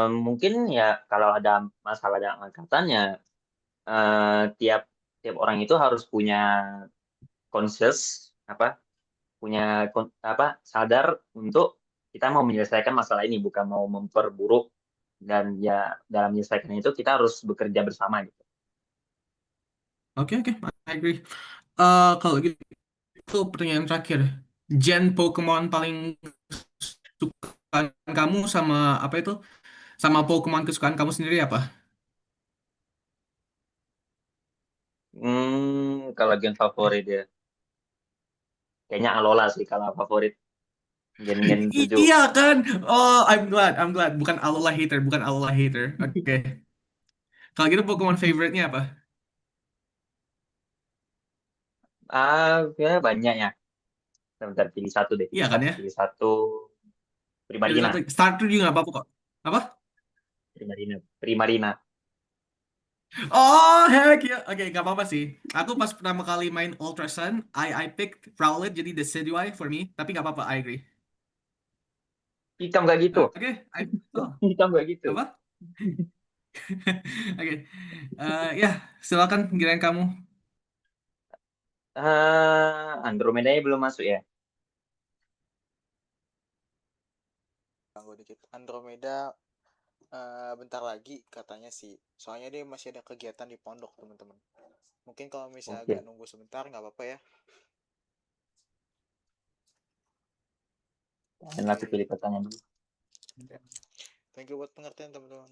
Mungkin ya kalau ada masalah dalam angkatan ya tiap tiap orang itu harus punya conscious apa punya apa sadar untuk kita mau menyelesaikan masalah ini bukan mau memperburuk dan ya dalam menyelesaikan itu kita harus bekerja bersama gitu. Oke, I agree. Kalau gitu pertanyaan terakhir. Gen Pokemon paling suka kamu sama apa itu? Sama Pokemon kesukaan kamu sendiri apa? Kalau gen favorit ya kayaknya Alola sih kalau favorit gen 7. Iya kan? Oh, I'm glad. Bukan Alola hater, bukan Alola hater. Oke. Kalau gitu Pokemon favorite-nya apa? Ya banyak ya. Sebentar pilih satu deh, Iya kan ya? pilih satu. Pilih Primarina, satu. Starter juga nggak apa-apa kok. Apa? Primarina. Oh, heck ya. Oke, nggak apa-apa sih. Aku pas pertama kali main Ultra Sun, I picked Rowlet jadi Decidueye for me. Tapi nggak apa-apa, I agree. Hitam gak gitu. Oke, oh, Hitam gak gitu. apa? Oke. Ya, silakan giliran kamu. Andromeda belum masuk ya. Ganggu dikit. Andromeda bentar lagi katanya sih. Soalnya dia masih ada kegiatan di pondok, teman-teman. Mungkin kalau misalnya Oke. agak nunggu sebentar nggak apa-apa ya. Dan aku pilih pertanyaan dulu. Thank you buat pengertian, teman-teman.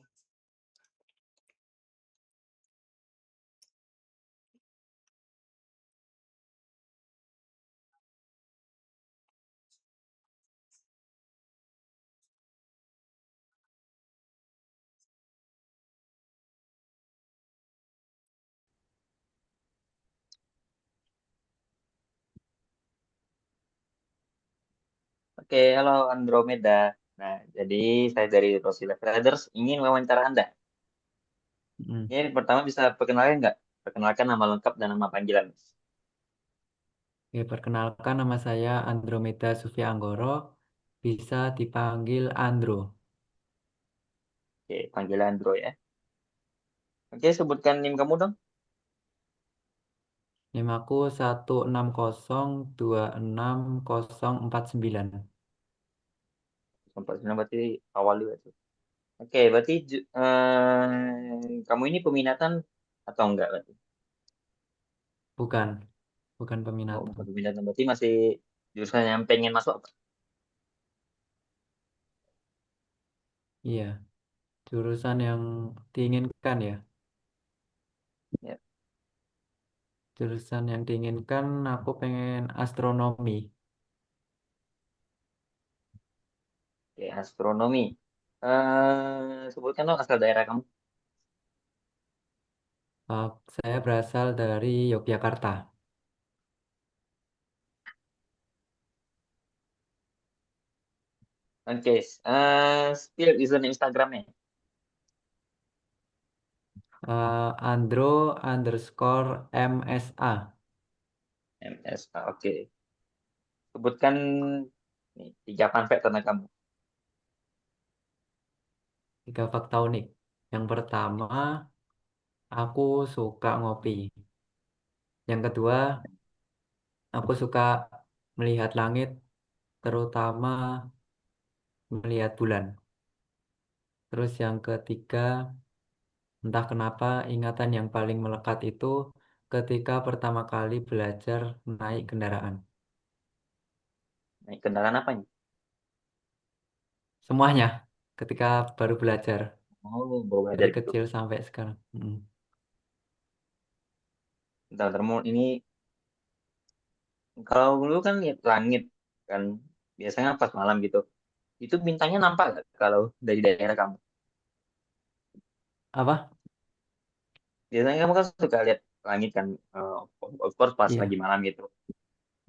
Oke, halo Andromeda. Nah, jadi saya dari Rosila Traders ingin wawancara Anda. Ini pertama bisa perkenalkan nggak? Perkenalkan nama lengkap dan nama panggilan. Oke, perkenalkan nama saya Andromeda Sufia Anggoro, bisa dipanggil Andro. Oke, panggilan Andro ya. Oke, sebutkan NIM kamu dong. NIM aku 1602649. Sempat berarti awal juga tuh. Oke, berarti kamu ini peminatan atau enggak berarti? Bukan, bukan Oh, peminatan. bukan peminatan, berarti masih jurusan yang pengen masuk apa? Iya, jurusan yang diinginkan ya. Ya, Jurusan yang diinginkan aku pengen astronomi. oke, astronomi. Sebutkan dong asal daerah kamu. Saya berasal dari Yogyakarta. Oke, spill username Instagramnya. Andro_MSA. MSA, oke. Sebutkan nih, 3 fun fact tentang kamu. 3 fakta unik. Yang pertama, aku suka ngopi. Yang kedua, aku suka melihat langit, terutama melihat bulan. Terus yang ketiga, entah kenapa ingatan yang paling melekat itu ketika pertama kali belajar naik kendaraan. Naik kendaraan apa nih? Semuanya ketika baru belajar Oh, baru belajar dari gitu. kecil sampai sekarang. Bentar, ini kalau dulu kan lihat langit kan biasanya pas malam gitu. Itu bintangnya nampak nggak kalau dari daerah kamu? Apa? Biasanya kamu kan suka lihat langit kan, of course pas lagi Iya. malam gitu.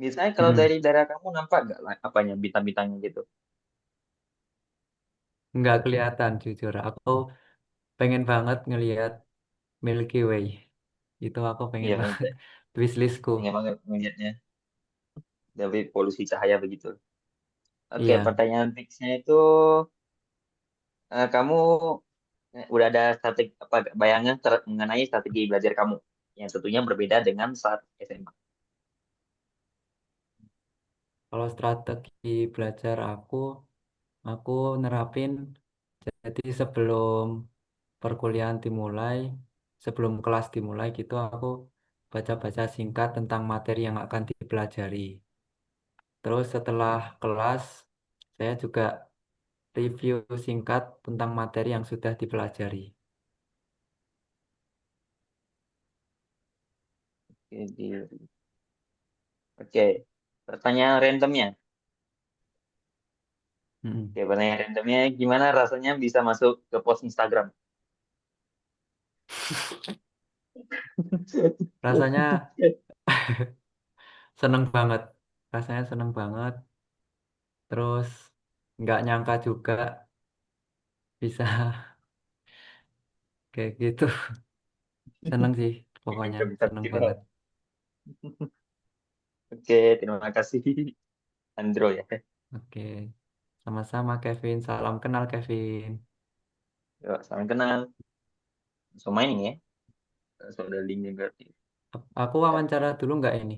Biasanya kalau Mm-mm. dari daerah kamu nampak nggak apanya bintang-bintangnya gitu? Nggak kelihatan jujur. Aku pengen banget ngelihat Milky Way. Itu aku pengen Iya, banget. Wishlistku. pengen banget ngeliatnya dari polusi cahaya begitu. Oke, Iya. pertanyaan fixnya itu kamu udah ada strategi apa bayangan mengenai strategi belajar kamu yang tentunya berbeda dengan saat SMA. Kalau strategi belajar aku nerapin jadi sebelum perkuliahan dimulai, sebelum kelas dimulai gitu aku baca-baca singkat tentang materi yang akan dipelajari. Terus setelah kelas, saya juga review singkat tentang materi yang sudah dipelajari. Oke, oke. Pertanyaan randomnya. Mm. Oke, pertanyaan randomnya gimana rasanya bisa masuk ke post Instagram? Rasanya seneng banget. Rasanya seneng banget. Terus nggak nyangka juga bisa kayak gitu. Seneng sih, pokoknya Nggak bisa seneng viral. banget. Oke, terima kasih Andro ya. Oke, sama-sama Kevin. Salam kenal Kevin. Yuk, salam kenal. So main ini ya. So ada linknya berarti. Aku wawancara dulu nggak ini?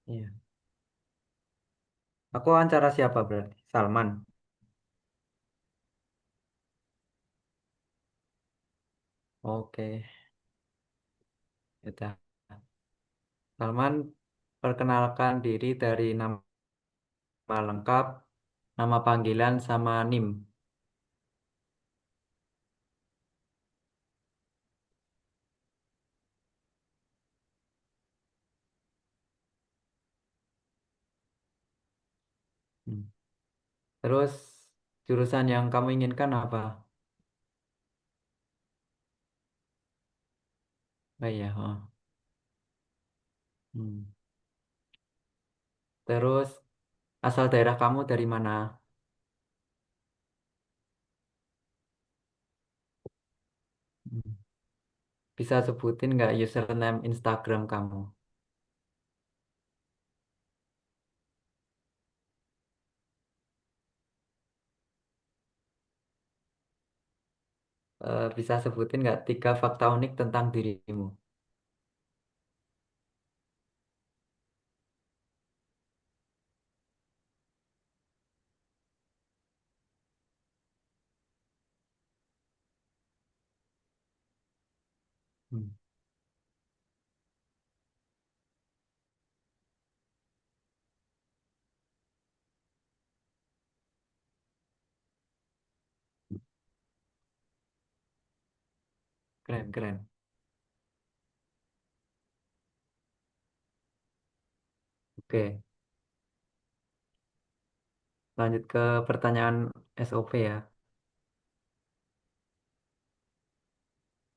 Iya. Aku wawancara siapa berarti? Salman. Oke, udah. Salman, perkenalkan diri dari nama lengkap, nama panggilan, sama NIM. Hmm. Terus, jurusan yang kamu inginkan apa? Oh iya, oh. Hmm. Terus, asal daerah kamu dari mana? Hmm. Bisa sebutin nggak username Instagram kamu? Bisa sebutin nggak 3 fakta unik tentang dirimu? Keren, keren. Oke, lanjut ke pertanyaan SOP ya.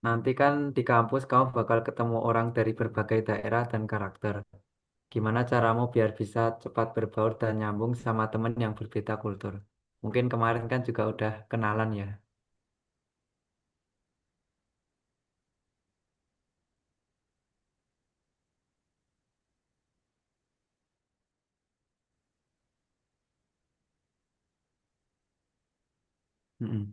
Nanti kan di kampus kamu bakal ketemu orang dari berbagai daerah dan karakter. Gimana caramu biar bisa cepat berbaur dan nyambung sama temen yang berbeda kultur? Mungkin kemarin kan juga udah kenalan ya. Mm-mm.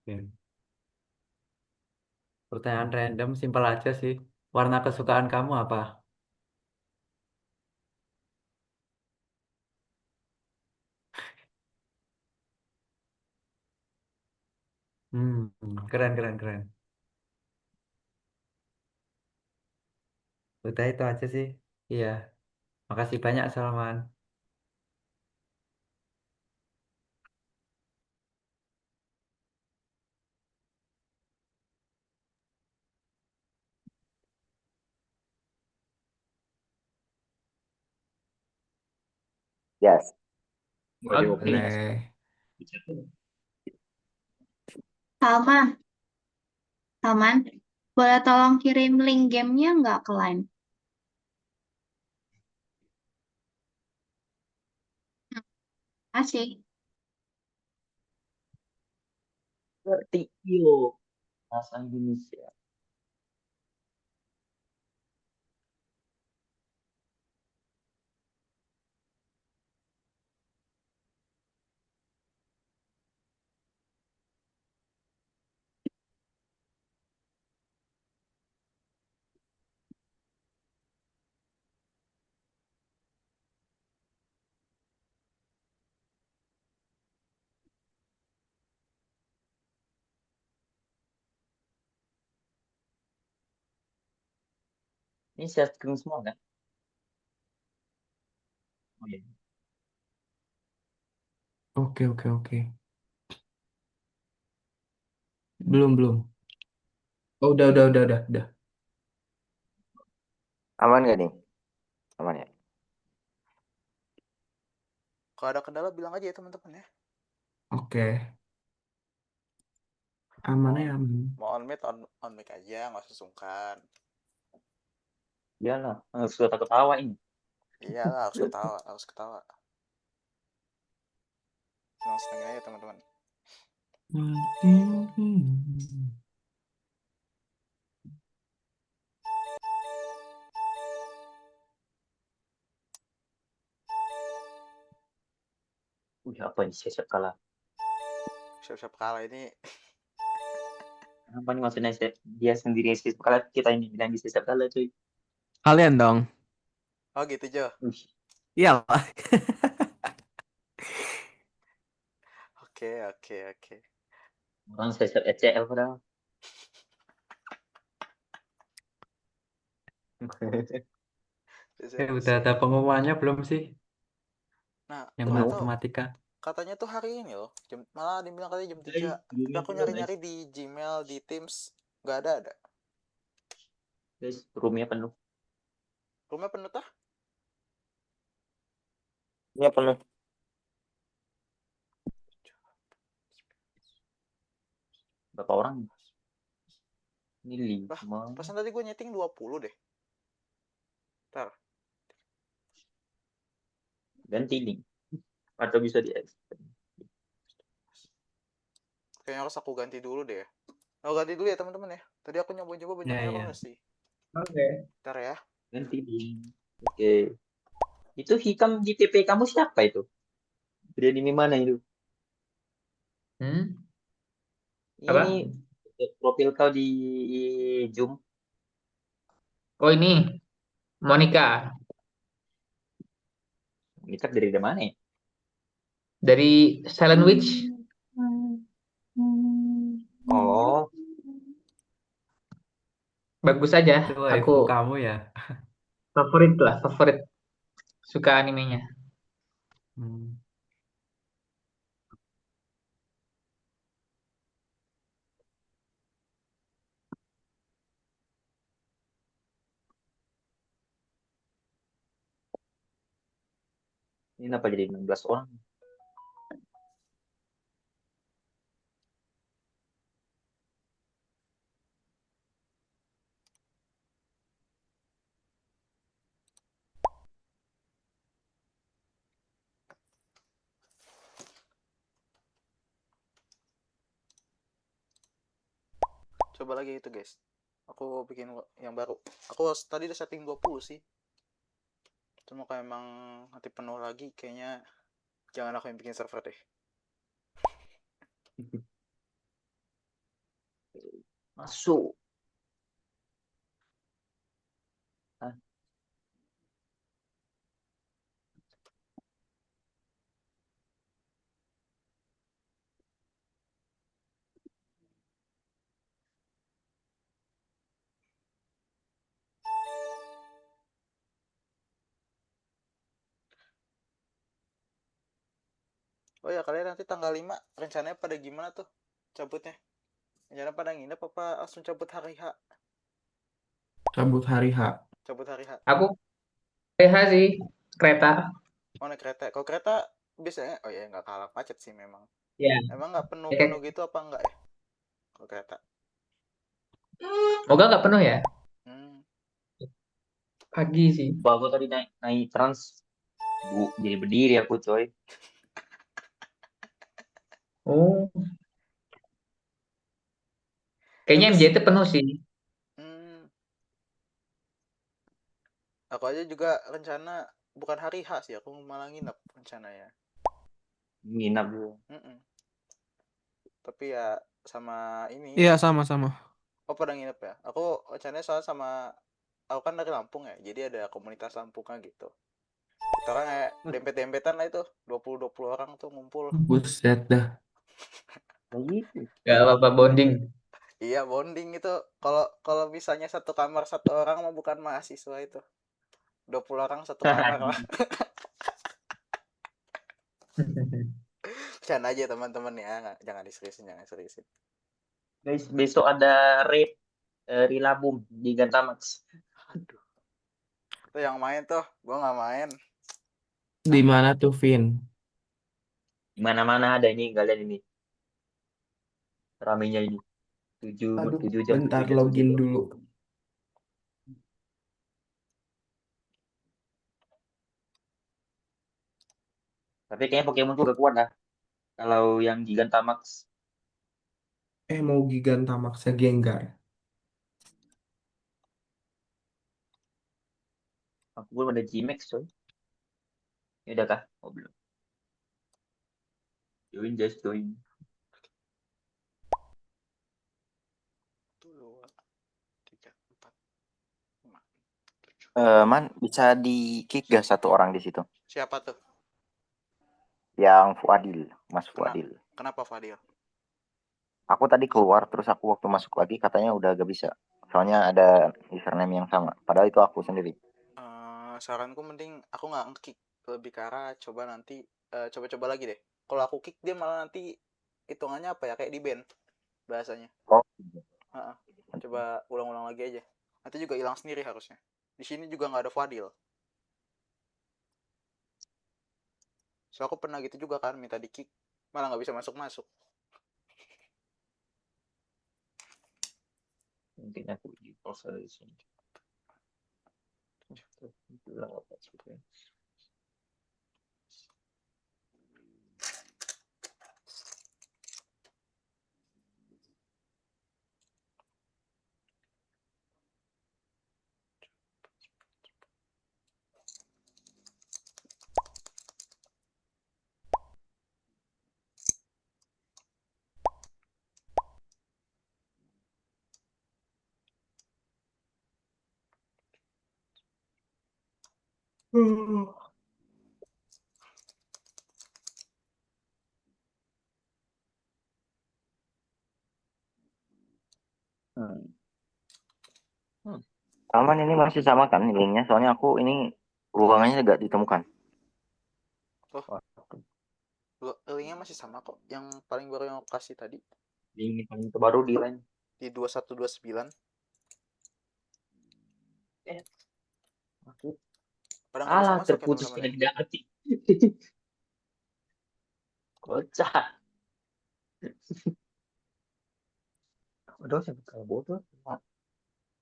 Oke. Pertanyaan random, simpel aja sih. Warna kesukaan kamu apa? Hmm, keren, keren, keren. Udah itu aja sih. Iya, makasih banyak Salman. Yes. Waduh, oke. Boleh. Salman, Salman, boleh tolong kirim link gamenya nggak ke Line? Asik. Seperti iyo bahasa Indonesia. Ini share screen semua kan? Oh iya. Oke, oke, oke. Belum, belum. Oh, udah. Aman gak nih? Aman ya? Kalau ada kendala bilang aja ya teman-teman ya. Oke, aman ya, aman. Mau on mic on mic aja, nggak usah sungkan. Iyalah, sudah takut tawa ini. Iyalah, harus ketawa. Senang-senangin aja teman-teman. Apa ini siap kalah? Siap-siap kalah ini. Apa nih maksudnya dia sendiri siap kalah, kita ini bilang bisa siap kalah cuy. Kalian dong. Oh gitu Jo. Iyalah. Oke. Orang saya siap ECL padahal. Udah ada pengumumannya belum sih? Nah, Yang udah tahu. matematika. Katanya tuh hari ini loh. Malah dibilang katanya jam 3. Tapi aku nyari-nyari di Gmail, di Teams, nggak ada. Guys, roomnya penuh. Rumah penuh tah? Ini penuh. Berapa orang? Ini 5. Pasan tadi gue nyeting 20 deh. Ntar. Ganti link. Atau bisa di Kayaknya harus aku ganti dulu deh. Ganti dulu ya teman-teman ya. Tadi aku nyoba-nyoba banyak error sih. Oke. Ntar ya. Ganti link. Oke. Itu hikam di TP kamu siapa itu? Dari anime mana itu? Apa? Ini profil kau di Zoom. Oh ini Monica Ini kan dari mana ya? Dari Silent Witch. Oh, Bagus aja. Itu Aku waifu kamu ya. favorit. Suka animenya. Hmm. ini kenapa jadi 16 orang? Coba lagi itu guys. Aku bikin yang baru. Aku tadi udah setting 20 sih. Cuma kalau emang nanti penuh lagi kayaknya jangan aku yang bikin server deh. Masuk. Hah? Oh ya, kalian nanti tanggal 5 rencananya pada gimana tuh cabutnya? Rencana pada nginep apa langsung cabut hari H? Cabut hari H. Cabut hari H. Aku PH sih, kereta. Oh, naik kereta. Kalau kereta biasanya, oh ya nggak kalah macet sih memang. Ya. Emang nggak penuh-penuh gitu apa enggak ya? Kalau kereta. Moga nggak penuh ya. Hmm. Pagi sih. Aku tadi naik trans, jadi berdiri aku coy. Oh. Kayaknya Habis, MJT penuh sih. aku aja juga rencana bukan hari H sih, aku malah nginep rencananya. Nginap dulu. Tapi ya sama ini. Iya, sama-sama. Oh, pada nginep ya. Aku rencananya soal sama, aku kan dari Lampung ya, jadi ada komunitas Lampungnya gitu. Kita kan kayak dempet-dempetan lah itu, 20 orang tuh ngumpul. Buset dah. Gak apa-apa bonding. Iya, bonding itu. Kalau misalnya satu kamar satu orang mah bukan mahasiswa itu. 20 orang satu kamar lah. Bercanda aja teman-teman ya, jangan diseriusin. Guys, besok ada raid Rilabum di Gantamax. Aduh. Itu yang main tuh, gua nggak main. Di mana tuh, Vin? Di mana-mana ada ini kalian ini. Ramenya ini. 7 Aduh, 7 jam, bentar 7 jam, login 7 jam. dulu. Tapi kayaknya Pokemon tuh gak kuat lah. Kalau yang Gigantamax. Mau Gigantamaxnya Gengar. Aku belum ada G-Max coy. Ya udah kah? Oh belum. Just join. Man, bisa di kick gak satu orang di situ? Siapa tuh? Yang Fuadil, Mas Fuadil. Kenapa Fadil? Aku tadi keluar, terus aku waktu masuk lagi katanya udah gak bisa. Soalnya ada username yang sama. Padahal itu aku sendiri. Saranku mending aku nggak nge-kick, lebih ke arah coba nanti coba-coba lagi deh. Kalau aku kick dia malah nanti hitungannya apa ya, kayak di band bahasanya. Oh. Coba ulang-ulang lagi aja. Nanti juga hilang sendiri harusnya. Di sini juga nggak ada Fadil. So aku pernah gitu juga kan, minta di kick malah nggak bisa masuk. Mungkin aku di pause di sini. Hmm. Hmm. Aman, ini masih sama kan linknya? Soalnya aku ini ruangannya nggak ditemukan. Oh, linknya masih sama kok. Yang paling baru yang aku kasih tadi Link paling terbaru di line. di 2129. Aku Pada nggak bisa masuk ya terputus teman-teman ya? dari hati. Kocak. Aduh, saya bakal bodoh.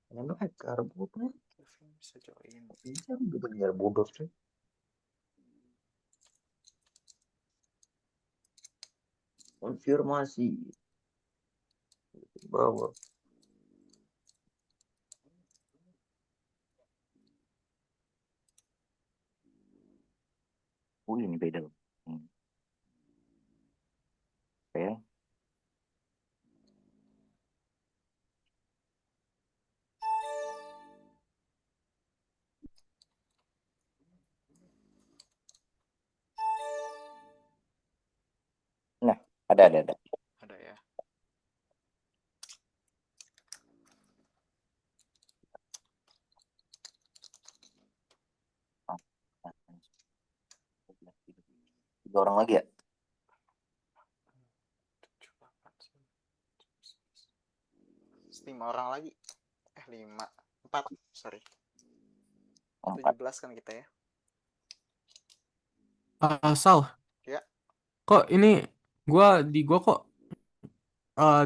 Kenapa hacker bodoh? Kevin bisa join. Bisa benar bodoh sih. Konfirmasi bahwa ini beda. Oke. Nah, ada. Ada ya. Tiga orang lagi ya? 5 orang lagi. 4, sorry. 4. 17 kan kita ya. Sal, Ya, kok ini gua kok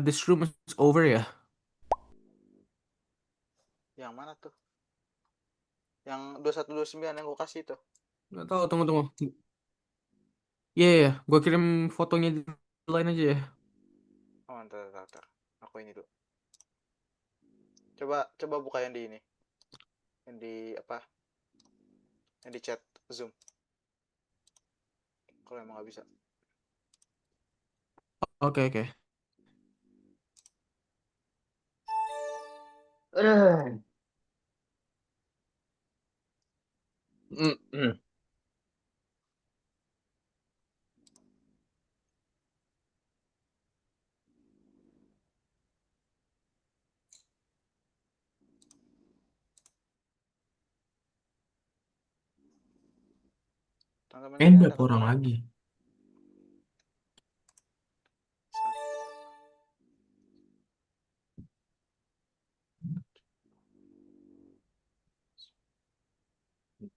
this room is over ya? yang mana tuh? Yang 2129 yang gue kasih itu. Nggak tahu, tunggu. Iya, gua kirim fotonya di line aja ya. Oh, ntar. Aku ini dulu. Coba buka yang di ini. Yang di apa? Yang di chat Zoom. Kalau emang nggak bisa. Oke. Teman-teman Ini sekalian ada berapa orang kendala? lagi?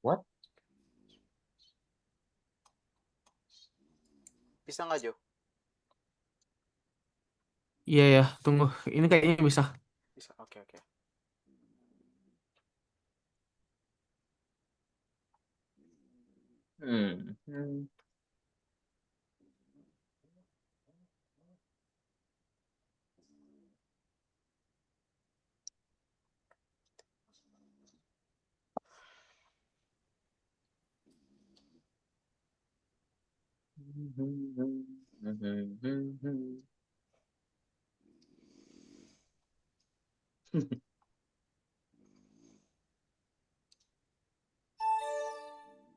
what? Bisa nggak Jo? Iya ya, tunggu. Ini kayaknya bisa. Bisa. Oke.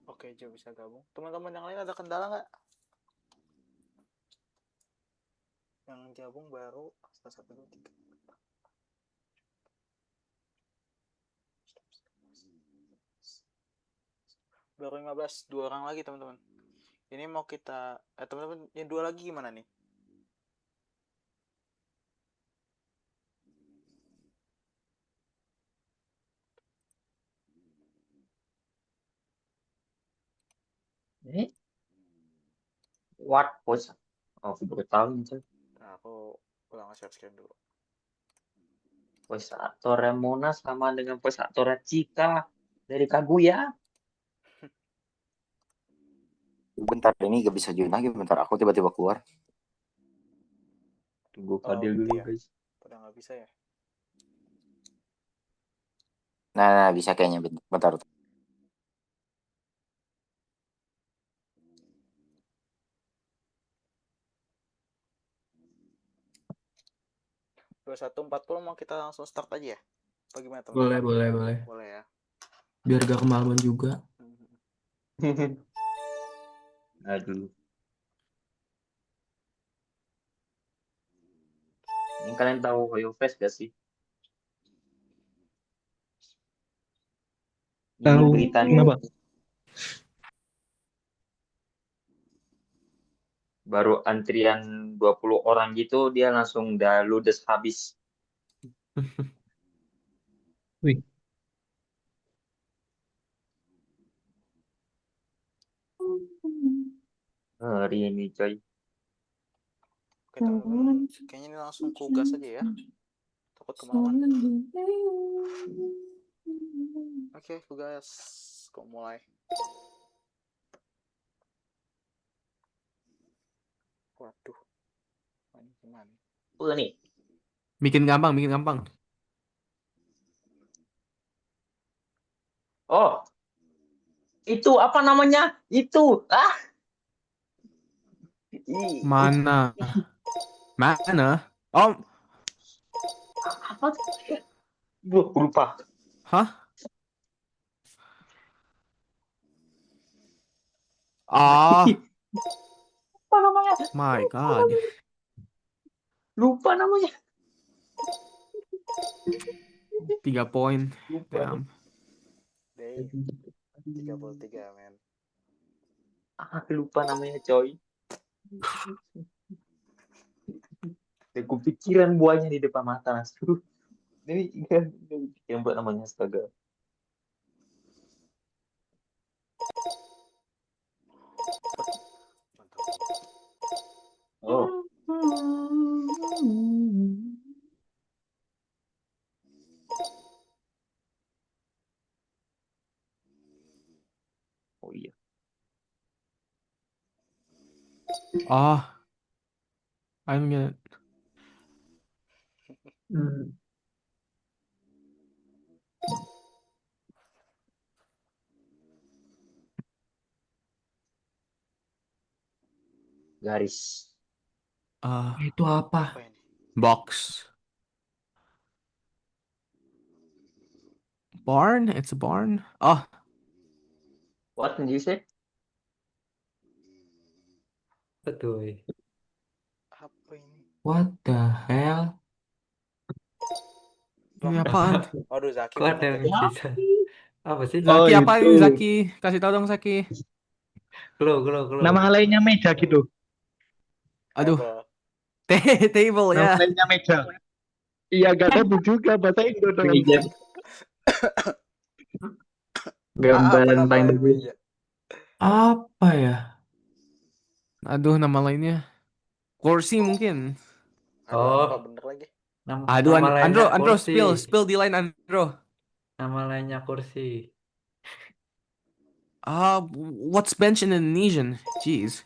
Oke, Jo bisa gabung. Teman-teman yang lain ada kendala nggak? Yang gabung baru 1, 2, 3. Baru 15, 2 orang lagi teman-teman. Ini mau kita teman-teman yang 2 lagi gimana nih? What was? Oh, aku baru tahu itu. Nah, aku ulang share screen dulu. Voice actor Mona sama dengan voice actor Chika dari Kaguya. Bentar, ini gak bisa join lagi. Bentar, aku tiba-tiba keluar. Tunggu Oh, Fadil gitu dulu, ya. guys. Pada nggak bisa ya? Nah, bisa kayaknya. Bentar. 21.40 mau kita langsung start aja ya? Bagaimana teman-teman? Boleh. Boleh ya. Biar gak kemalaman juga. Aduh. Ini kalian tahu Hoyo Fest gak sih? Ini Tahu berita nih, kenapa? baru antrian 20 orang gitu, dia langsung udah ludes habis. Wih, Hari ini coy. Oke teman-teman, kayaknya ini langsung kugas aja ya. Takut kemalaman. Oke, kugas. Kok mulai? Waduh, ini gimana? Nih. Bikin gampang. Oh, itu apa namanya? Itu. Mana? Oh, Apa? Gue lupa. hah? Ah, Apa namanya? my God. Lupa namanya. 3 poin. Lupa. Damn. Day 33 men. Lupa namanya coy. Gue pikiran buahnya di depan mata langsung. Ini yang buat namanya astaga. Oh. Oh iya. Ah, I don't get it. Garis. Itu apa? Apa ini? Box. Barn? It's a barn. Oh, What did you say? Betul. Apa ini? what the hell? Ini apaan? Waduh, Zaki Kok ada bener yang deh. bisa? Apa sih? Zaki Oh, apa itu. ini Zaki? Kasih tahu dong Zaki. Glow. Nama lainnya meja gitu. Aduh, Table. table Nama ya. lainnya meja. Iya, gak tahu juga bahasa Indo dong. Meja. Gambaran Apa paling nama bagus. meja? Apa ya? Aduh, nama lainnya. Kursi mungkin. Aduh, apa Oh, bener lagi? Aduh, nama lainnya Andro, kursi. spill di line Andro. Nama lainnya kursi. What's bench in Indonesian? Jeez.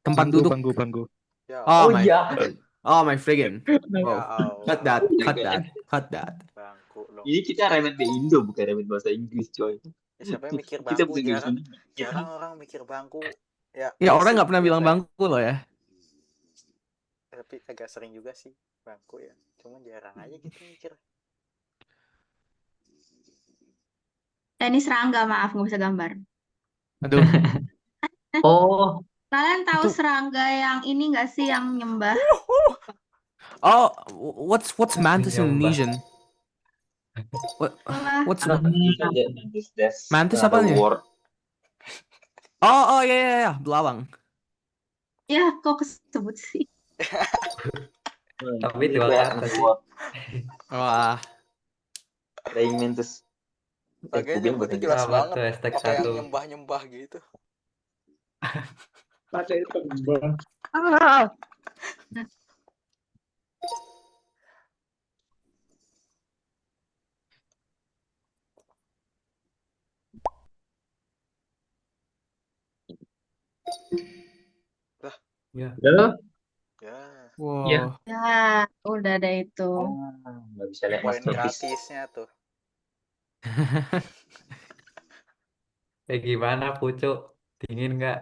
Tempat duduk. Bangku. Ya. Oh, Oh my. iya. Oh my friggin. Ya Wow. Cut Allah. that. Bangku dong. Ini kita remet di Indo bukan remet bahasa Inggris coy. Ya, siapa yang mikir Kita bangku? bisa Jarang orang mikir bangku. Ya, Ya, iya orang sih, nggak pernah bilang biasanya. bangku loh ya. Tapi agak sering juga sih bangku ya. Cuma jarang aja gitu mikir. Ini serangga, maaf nggak bisa gambar. Aduh. Oh, Kalian tahu Itu- serangga yang ini nggak sih, yang nyembah? Oh, what's mantis in Nyembah. Indonesian? What's Mantis Mantis apaan ya? Oh, ya, belawang. Ya, kok kesebut sih? Tapi dua kata sih. Wah, Praying mantis. Lagi nyebutnya jelas Apa tuh banget. hashtag Pakai yang 1? nyembah-nyembah gitu. Pakai tembang. Ya. halo. Ya. wow. Ya. Ya, udah ada itu. Nggak bisa lihat Poin masterpiece. gratisnya tuh. Gimana Pucuk? Dingin nggak?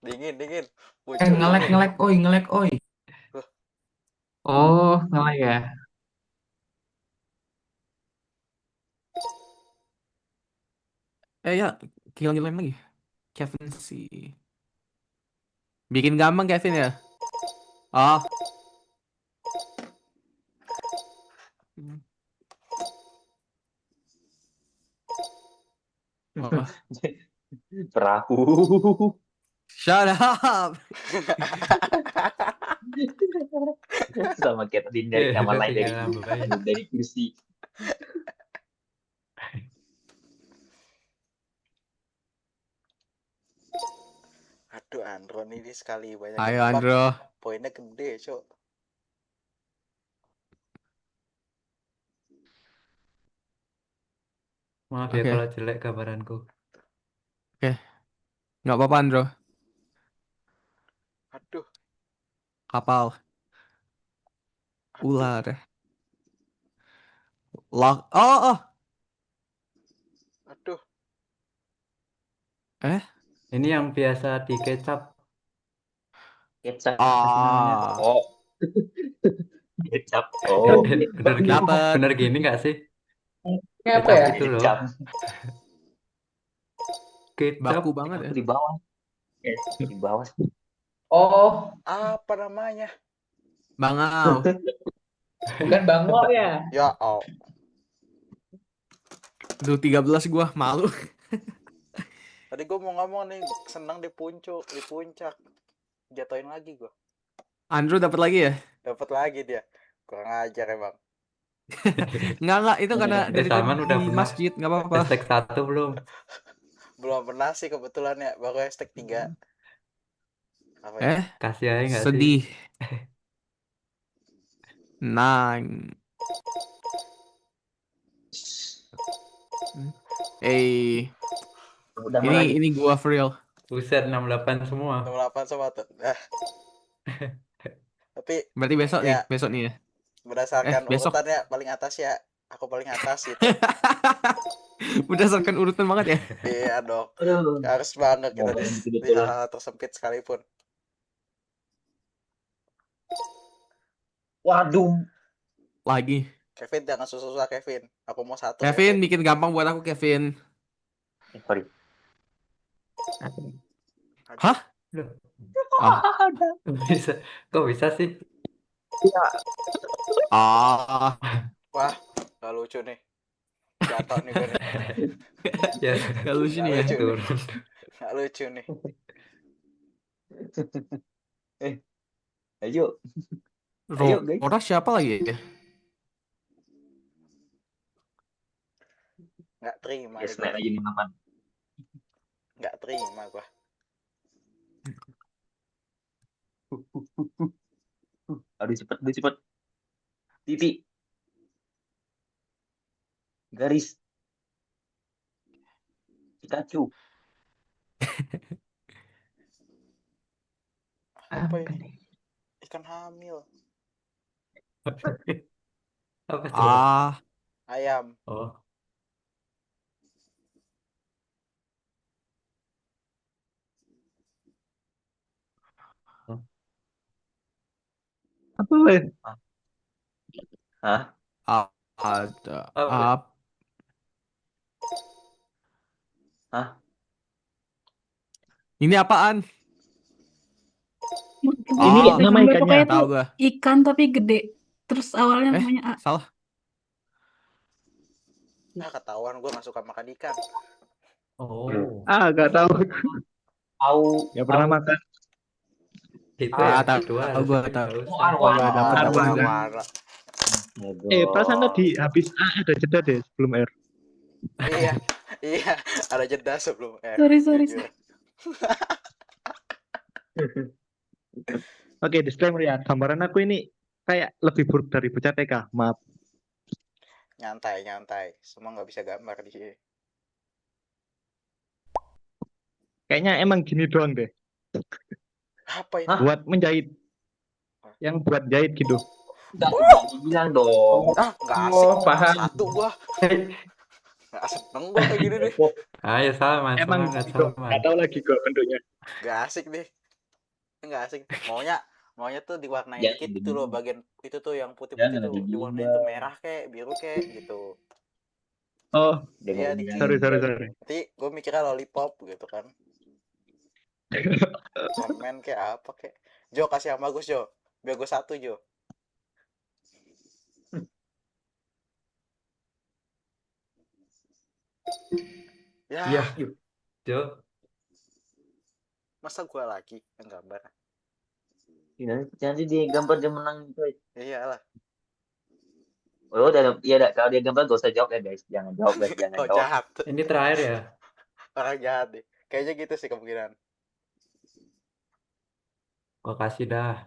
Dingin. Pucuk Ngelek, dingin. oi. Oh, nggak ya. Ya, kilang lagi. Kevin sih. Bikin gampang Kevin ya. Oh, Wah, Perahu. shut up. Sama kayak tadi dari kamar lain tinggal dari nambahin. dari kursi. Aduh, Andro ini sekali banyak Ayo nebak, Andro. poinnya gede, Cok. Maaf ya Oke, kalau jelek gambaranku. oke. Nggak apa-apa Andro. Aduh, Kapal, aduh, ular, lock. Oh. aduh. Ini yang biasa di kecap. Kecap. Apa sih namanya? Ah, Oh, kecap. Oh, Bener gini, dapat. bener gini nggak sih? Ini apa Kecap ya? itu loh. kecap. Kecap. Baku banget ya. Itu di bawah. Di bawah. Oh, Apa namanya? Bangau. bukan bangau ya? Ya, oh. Aduh 13 gua malu. Tadi gue mau ngomong nih, senang di puncak. Jatuhin lagi gue. Andrew dapat lagi ya? Dapat lagi dia. Kurang ajar emang. Enggak, itu karena dari tadi Saman udah di pernah masjid, nggak apa-apa. hashtag 1 belum? Belum pernah sih kebetulan ya, baru hashtag 3. Apa ya? Kasih aja nggak sih? Sedih. Nang. Udah lagi. Ini gua for real. Buset 68 semua. 68 sama tuh. Tapi Berarti besok ya, nih ya. berdasarkan besok. urutannya paling atas ya. Aku paling atas gitu. Berdasarkan urutan banget ya. Iya dong. Aduh. Harus banget kita di Betul-betul. hal-hal tersempit sekalipun. Waduh. Lagi. Kevin jangan susah-susah Kevin. Aku mau 1. Kevin bikin gampang buat aku Kevin. Sorry. Hah? Loh, Ah. kok bisa sih? Ah. Wah, gak lucu nih. Jatuh nih gue nih. Ya, Gak lucu nih ya. turun. Gak lucu nih. Ayo. Ayo, guys. Rora siapa lagi ya? Gak terima. Yes, naik lagi 8. Gak terima gua. Aduh cepet. Titik. Garis. Pikachu. Apa ini? Ikan hamil. Apa tuh? Ayam. Oh. Apa weh? Hah? Ada Apa? Hah? Ini apaan? Ini nama ikannya. Pokoknya Tahu tuh gua. ikan tapi gede. Terus awalnya namanya A. Salah. Ketahuan gue gak suka makan ikan. Oh. Gak tahu. Tahu. Ya pernah makan. Itu tahu gue tahu. Arwah. Perasaan tadi habis A ada jeda deh sebelum R. Iya, ada jeda sebelum R. Sorry. Oke, disclaimer ya. Gambaran aku ini kayak lebih buruk dari bocah TK. Maaf. Nyantai. Semua nggak bisa gambar di sini. Kayaknya emang gini doang deh. Apa ini? Buat menjahit. Yang buat jahit gitu. Enggak bilang dong. Nggak asik. Paham. Satu gua. Nggak seneng gua kayak gini deh. Ayo sama. Emang sama. nggak tahu lagi gua bentuknya. Nggak asik deh. Nggak asik. Maunya tuh diwarnain dikit gitu loh, bagian itu tuh yang putih-putih tuh diwarnain tuh merah kayak biru kayak gitu. Oh, Iya dikit. sorry. Nanti gue mikirnya lollipop gitu kan. Permen kayak apa kayak. Jo kasih yang bagus Jo. Biar gue 1 Jo. Ya, Ya, Jo. masa gua lagi yang gambar? Nanti dia gambar dia menang gitu. Iyalah. Oh, kalau dia gambar gak usah jawab ya guys. Jangan jawab guys, jangan Oh, jawab. jahat. Ini terakhir ya. Orang jahat deh. Kayaknya gitu sih kemungkinan. Makasih dah.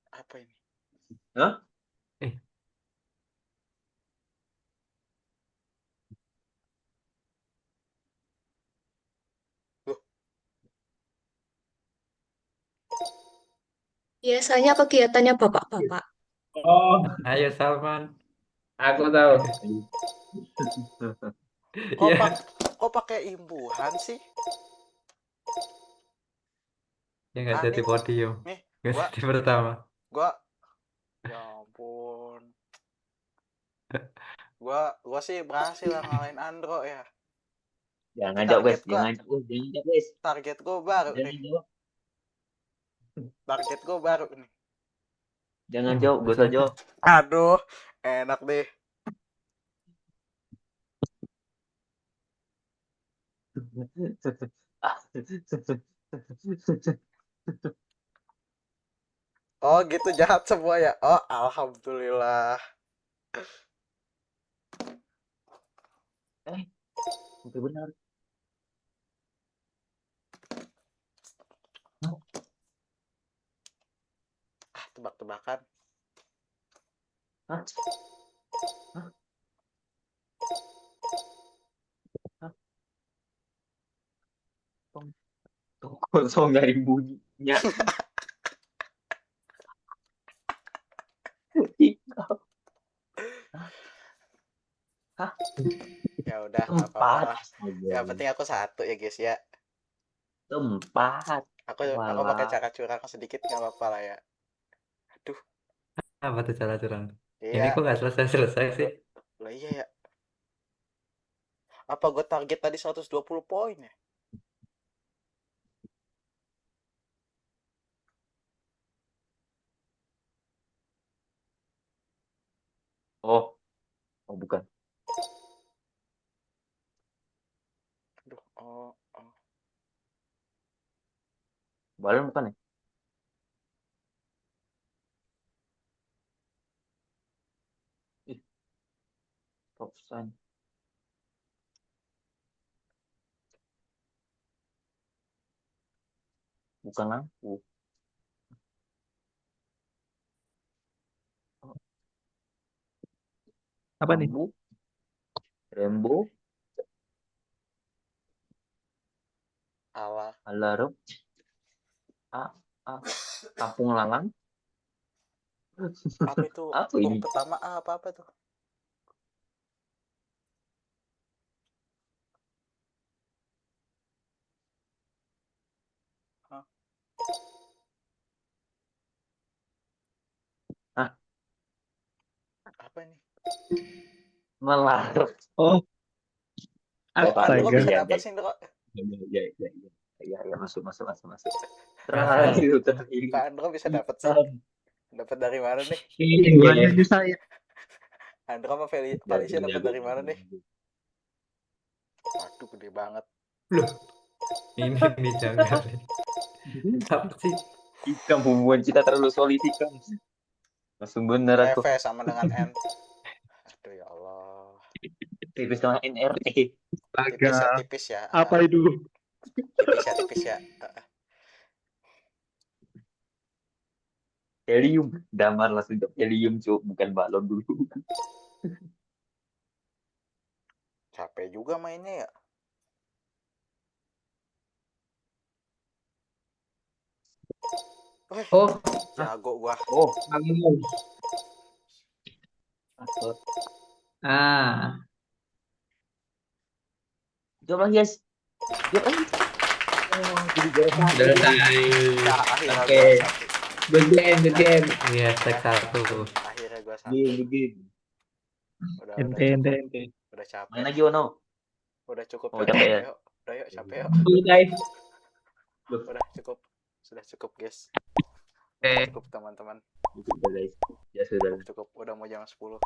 Apa ini? Hah? Eh, Loh, Biasanya kegiatannya bapak-bapak. Oh, ayo Salman. aku tahu. kok Ya, kok pakai imbuhan sih? ya nggak jadi Aneh. podium. Nih, Nggak gua jadi pertama. gua ya ampun. Gua sih berhasil lah ngalahin Andro ya. Jangan Ini jawab guys, target gua, jangan jawab guys. target gua baru Jangan nih. jawab, Target gua baru nih. jangan jawab, gak usah Masih ada. jawab. Aduh, enak deh. Oh gitu jahat semua ya. Oh alhamdulillah. Oke benar. Tebak-tebakan. Hah? Hah? Hah? Kosong dari bunyinya. Hah? Ya udah nggak apa-apa Tempat. lah. Yang penting aku satu ya guys ya. Tempat. Aku pakai Walah. cara curang sedikit nggak apa-apa lah ya. Aduh. Apa tuh cara curang? Ini Iya. kok nggak selesai-selesai sih? Lah iya ya. Apa gue target tadi 120 poin ya? Oh, bukan. Aduh, oh. Balon bukan ya? Stop sign. Bukan lampu. Apa nih? Lampu. Rainbow. Alarm. Kampung Lalang. Apa itu? Apa ini? Pertama apa tuh? Hah? Hah? Apa ini? Melarut. Oh, Kok Andro astaga. bisa dapat sih, Andro? Ya, masuk. Terakhir. Terakhir. Kak Andro bisa dapat sih? Dapat dari mana nih? Ini buahnya di saya. Andro sama Felicia dapat dari mana nih? Aduh, gede banget. Loh, ini nih janggal. Apa sih? Ikan bumbuan kita terlalu solid ikan. Langsung bener aku. EV sama dengan N. Aduh ya Allah. Tipis dengan NRE. Tipis ya. Apa itu? Tipis ya. Helium. Damar langsung jawab helium, Cuk. Bukan balon dulu. Capek juga mainnya ya. Oh, jago gua. Oh, jawab lagi, guys. Jawab lagi. Oh, jadi selesai. Oke. Good game. Iya, tag 1. Akhirnya gua satu. Game. Ente. Udah capek. Main lagi, Ono. Udah cukup. Oh, capek ya. Udah yuk, capek yuk. Guys. Udah cukup. Sudah cukup, guys. Oke. Cukup teman-teman. Cukup, guys. Ya sudah. Cukup. Udah mau jam 10.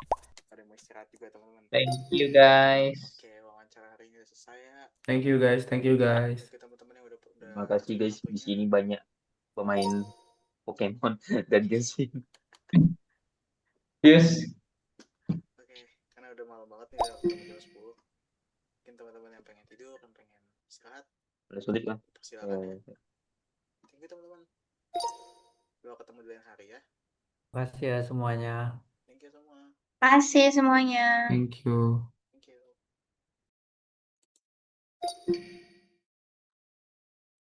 Ada yang mau istirahat juga teman-teman. Thank you guys. Oke, wawancara hari ini udah selesai ya. Thank you guys, thank you guys. Thank you teman-teman yang udah Terima kasih guys, di waktunya. sini banyak pemain Pokemon dan Genshin. Yes. Oke, karena udah malam banget nih, udah ketemu jam 10. Mungkin teman-teman yang pengen tidur, yang pengen istirahat, Udah sulit kan? silakan ya. Thank you teman-teman. Udah ketemu di lain hari ya. Makasih ya semuanya. Thank you semua. Kasih semuanya. Thank you. Thank you.